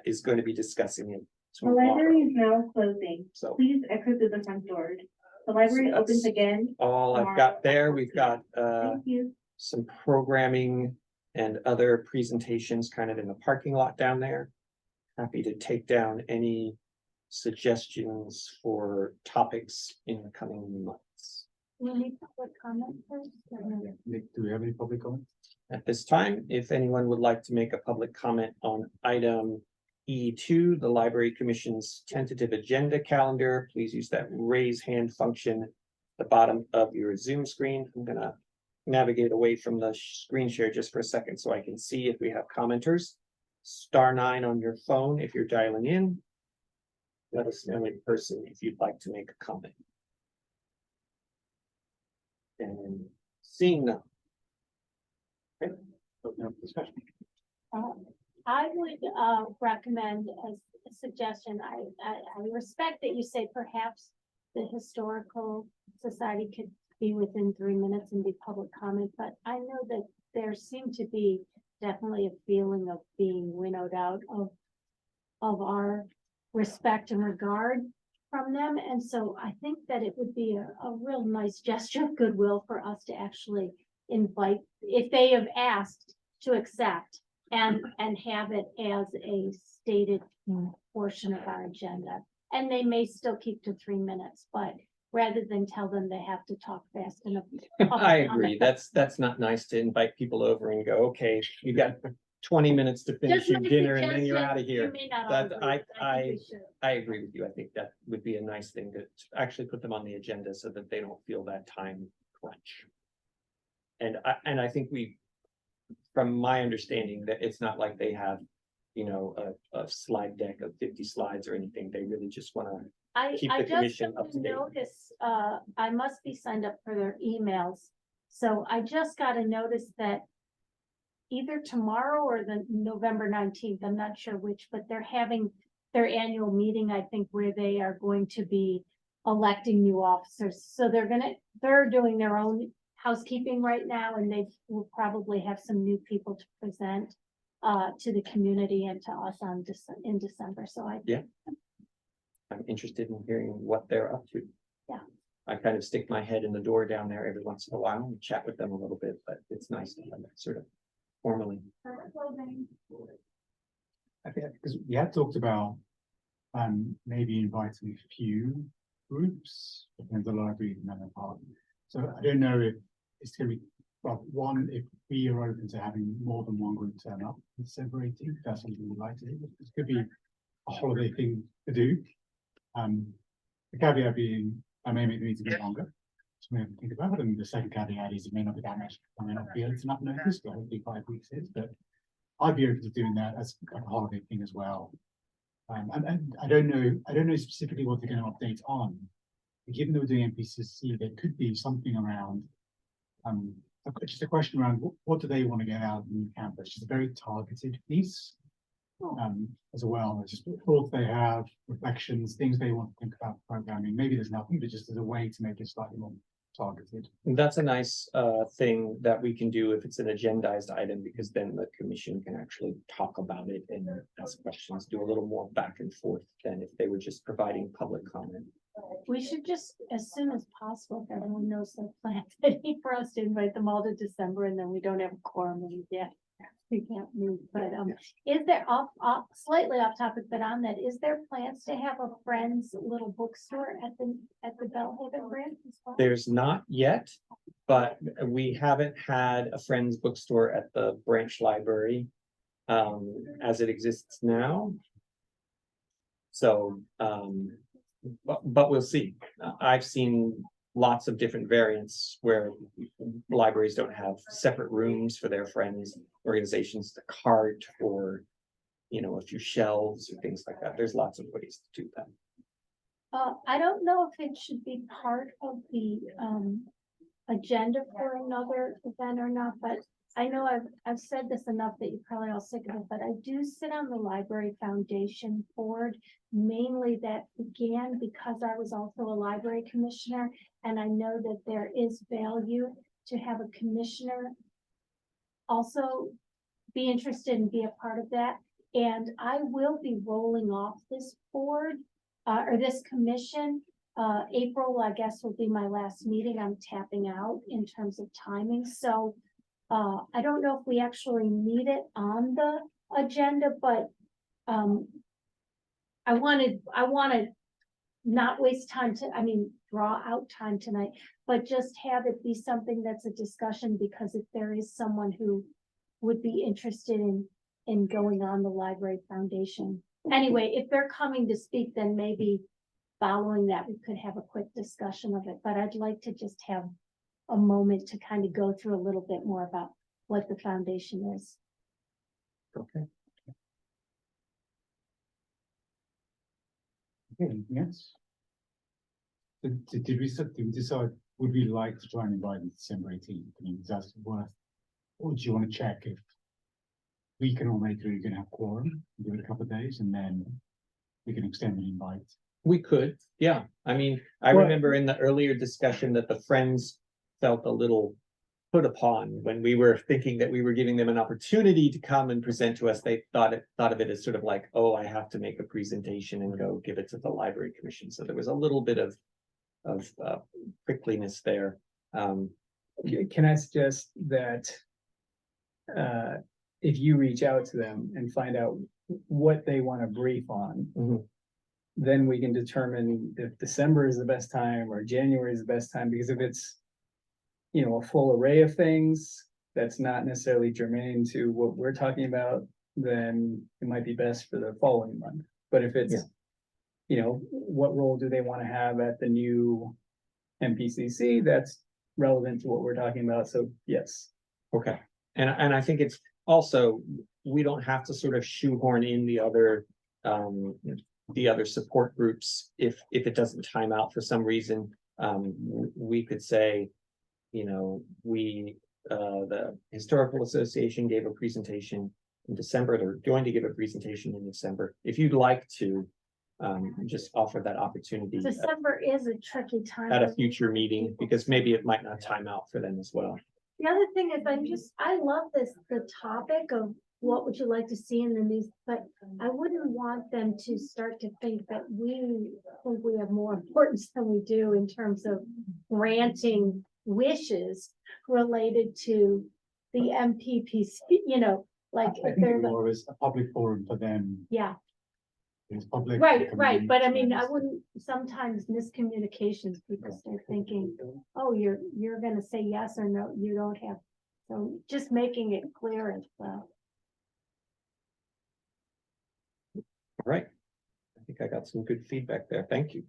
is going to be discussing it The tomorrow. library is now closing. So Please exit through the front door. The library that's opens again. all I've got there. We've got Thank you. some programming and other presentations kind of in the parking lot down there. Happy to take down any suggestions for topics in the coming months. We need public comment first. Nick, do we have any public comment? At this time, if anyone would like to make a public comment on item E2, the Library Commission's tentative agenda calendar, please use that raise hand function at the bottom of your Zoom screen. I'm gonna navigate away from the screen share just for a second so I can see if we have commenters. *9 on your phone if you're dialing in. Let us know in person if you'd like to make a comment. And seeing none. Okay, open up discussion. I would recommend as a suggestion, I respect that you say perhaps the Historical Society could be within 3 minutes and be public comment, but I know that there seemed to be definitely a feeling of being winnowed out of our respect and regard from them. And so I think that it would be a real nice gesture of goodwill for us to actually invite, if they have asked to accept and have it as a stated portion of our agenda. And they may still keep to 3 minutes, but rather than tell them they have to talk fast enough. I agree. That's not nice to invite people over and go, okay, you got 20 minutes to finish your dinner and then you're out of here. That I agree with you. I think that would be a nice thing to actually put them on the agenda so that they don't feel that time crunch. And I think from my understanding, that it's not like they have, you know, a slide deck of 50 slides or anything. They really just want to keep the I just commission up to date. notice, I must be signed up for their emails. So I just got a notice that either tomorrow or the November 19th, I'm not sure which, but they're having their annual meeting, I think, where they are going to be electing new officers. So they're doing their own housekeeping right now, and they will probably have some new people to present to the community and to us in December. So I'm interested in hearing what they're up to. Yeah. I kind of stick my head in the door down there every once in a while and chat with them a little bit, but it's nice to have that sort of formally. I think, because we had talked about maybe inviting a few groups in the library and then apart. So I don't know if it's gonna be, well, one, if we are open to having more than one group turn up on December 18th, that's something we'd like to do. This could be a holiday thing to do. The caveat being, I may make the meeting a bit longer. So we have to think about it. And the second caveat is it may not be that much. I may not be able to not notice, but hopefully 5 weeks is, but I'd be open to doing that as a holiday thing as well. And I don't know specifically what they're going to update on. Given that we're doing MPCC, there could be something around, just a question around what do they want to get out of the new campus? Just a very targeted piece, as well. Just thoughts they have, reflections, things they want to think about programming. Maybe there's nothing, but just as a way to make it slightly more targeted. That's a nice thing that we can do if it's an agendized item, because then the commission can actually talk about it and ask questions, do a little more back and forth than if they were just providing public comment. we should just, as soon as possible, if everyone knows their plans, for us to invite them all to December, and then we don't have a quorum and we can't move, but is there slightly off topic, but on that, is there plans to have a Friends little bookstore at the Bellhaven branch as well? There's not yet, but we haven't had a Friends bookstore at the branch library as it exists now. So, but we'll see. I've seen lots of different variants where libraries don't have separate rooms for their friends, organizations to cart, or, you know, a few shelves or things like that. There's lots of ways to do that. I don't know if it should be part of the, agenda for another event or not, but I know I've said this enough that you're probably all sick of it, but I do sit on the Library Foundation board. Mainly that began because I was also a library commissioner, and I know that there is value to have a commissioner also be interested and be a part of that. And I will be rolling off this board, or this commission. April, I guess, will be my last meeting. I'm tapping out in terms of timing, so I don't know if we actually need it on the agenda, but I wanna not waste time draw out time tonight, but just have it be something that's a discussion, because if there is someone who would be interested in going on the Library Foundation. Anyway, if they're coming to speak, then maybe following that, we could have a quick discussion of it, but I'd like to just have a moment to kind of go through a little bit more about what the foundation is. Okay. Okay, anything else? Did we decide, would we like to try and invite them December 18th? I mean, is that worth, or do you want to check if we can all make it, you're gonna have quorum, give it a couple of days, and then we can extend the invite? We could, yeah. I mean, I Well- remember in the earlier discussion that the Friends felt a little put upon when we were thinking that we were giving them an opportunity to come and present to us. They thought of it as sort of like, oh, I have to make a presentation and go give it to the Library Commission. So there was a little bit of prickliness there. Can I suggest that if you reach out to them and find out what they want to brief on, Mhm. then we can determine if December is the best time or January is the best time, because if it's, you know, a full array of things that's not necessarily germane to what we're talking about, then it might be best for the following month. But if it's, Yeah. you know, what role do they want to have at the new MPCC, that's relevant to what we're talking about, so yes. Okay, and I think it's also, we don't have to sort of shoehorn in the other support groups if it doesn't time out for some reason. We could say, you know, the Historical Association gave a presentation in December. They're going to give a presentation in December. If you'd like to, just offer that opportunity December is a tricky time. at a for future meeting, because maybe it might not time out for them as well. The other thing is I love the topic of what would you like to see in the news, but I wouldn't want them to start to think that we think we have more importance than we do in terms of granting wishes related to the MPPC, you know, like I if think they're, it more as a public forum for them. yeah, It's public. right, but I mean, I community. wouldn't, sometimes miscommunications, people start thinking, oh, you're gonna say yes or no, you don't have. So just making it clear as well. All right. I think I got some good feedback there. Thank you.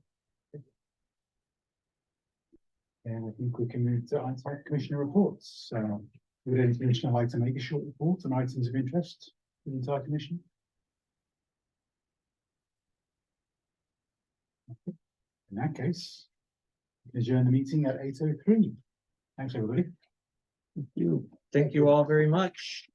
And I think we can move to on-site commissioner reports. Would any commissioner like to make a short report on items of interest for the entire commission? Okay. In that case, we can adjourn the meeting at 8:03. Thanks, everybody. Thank you all very much.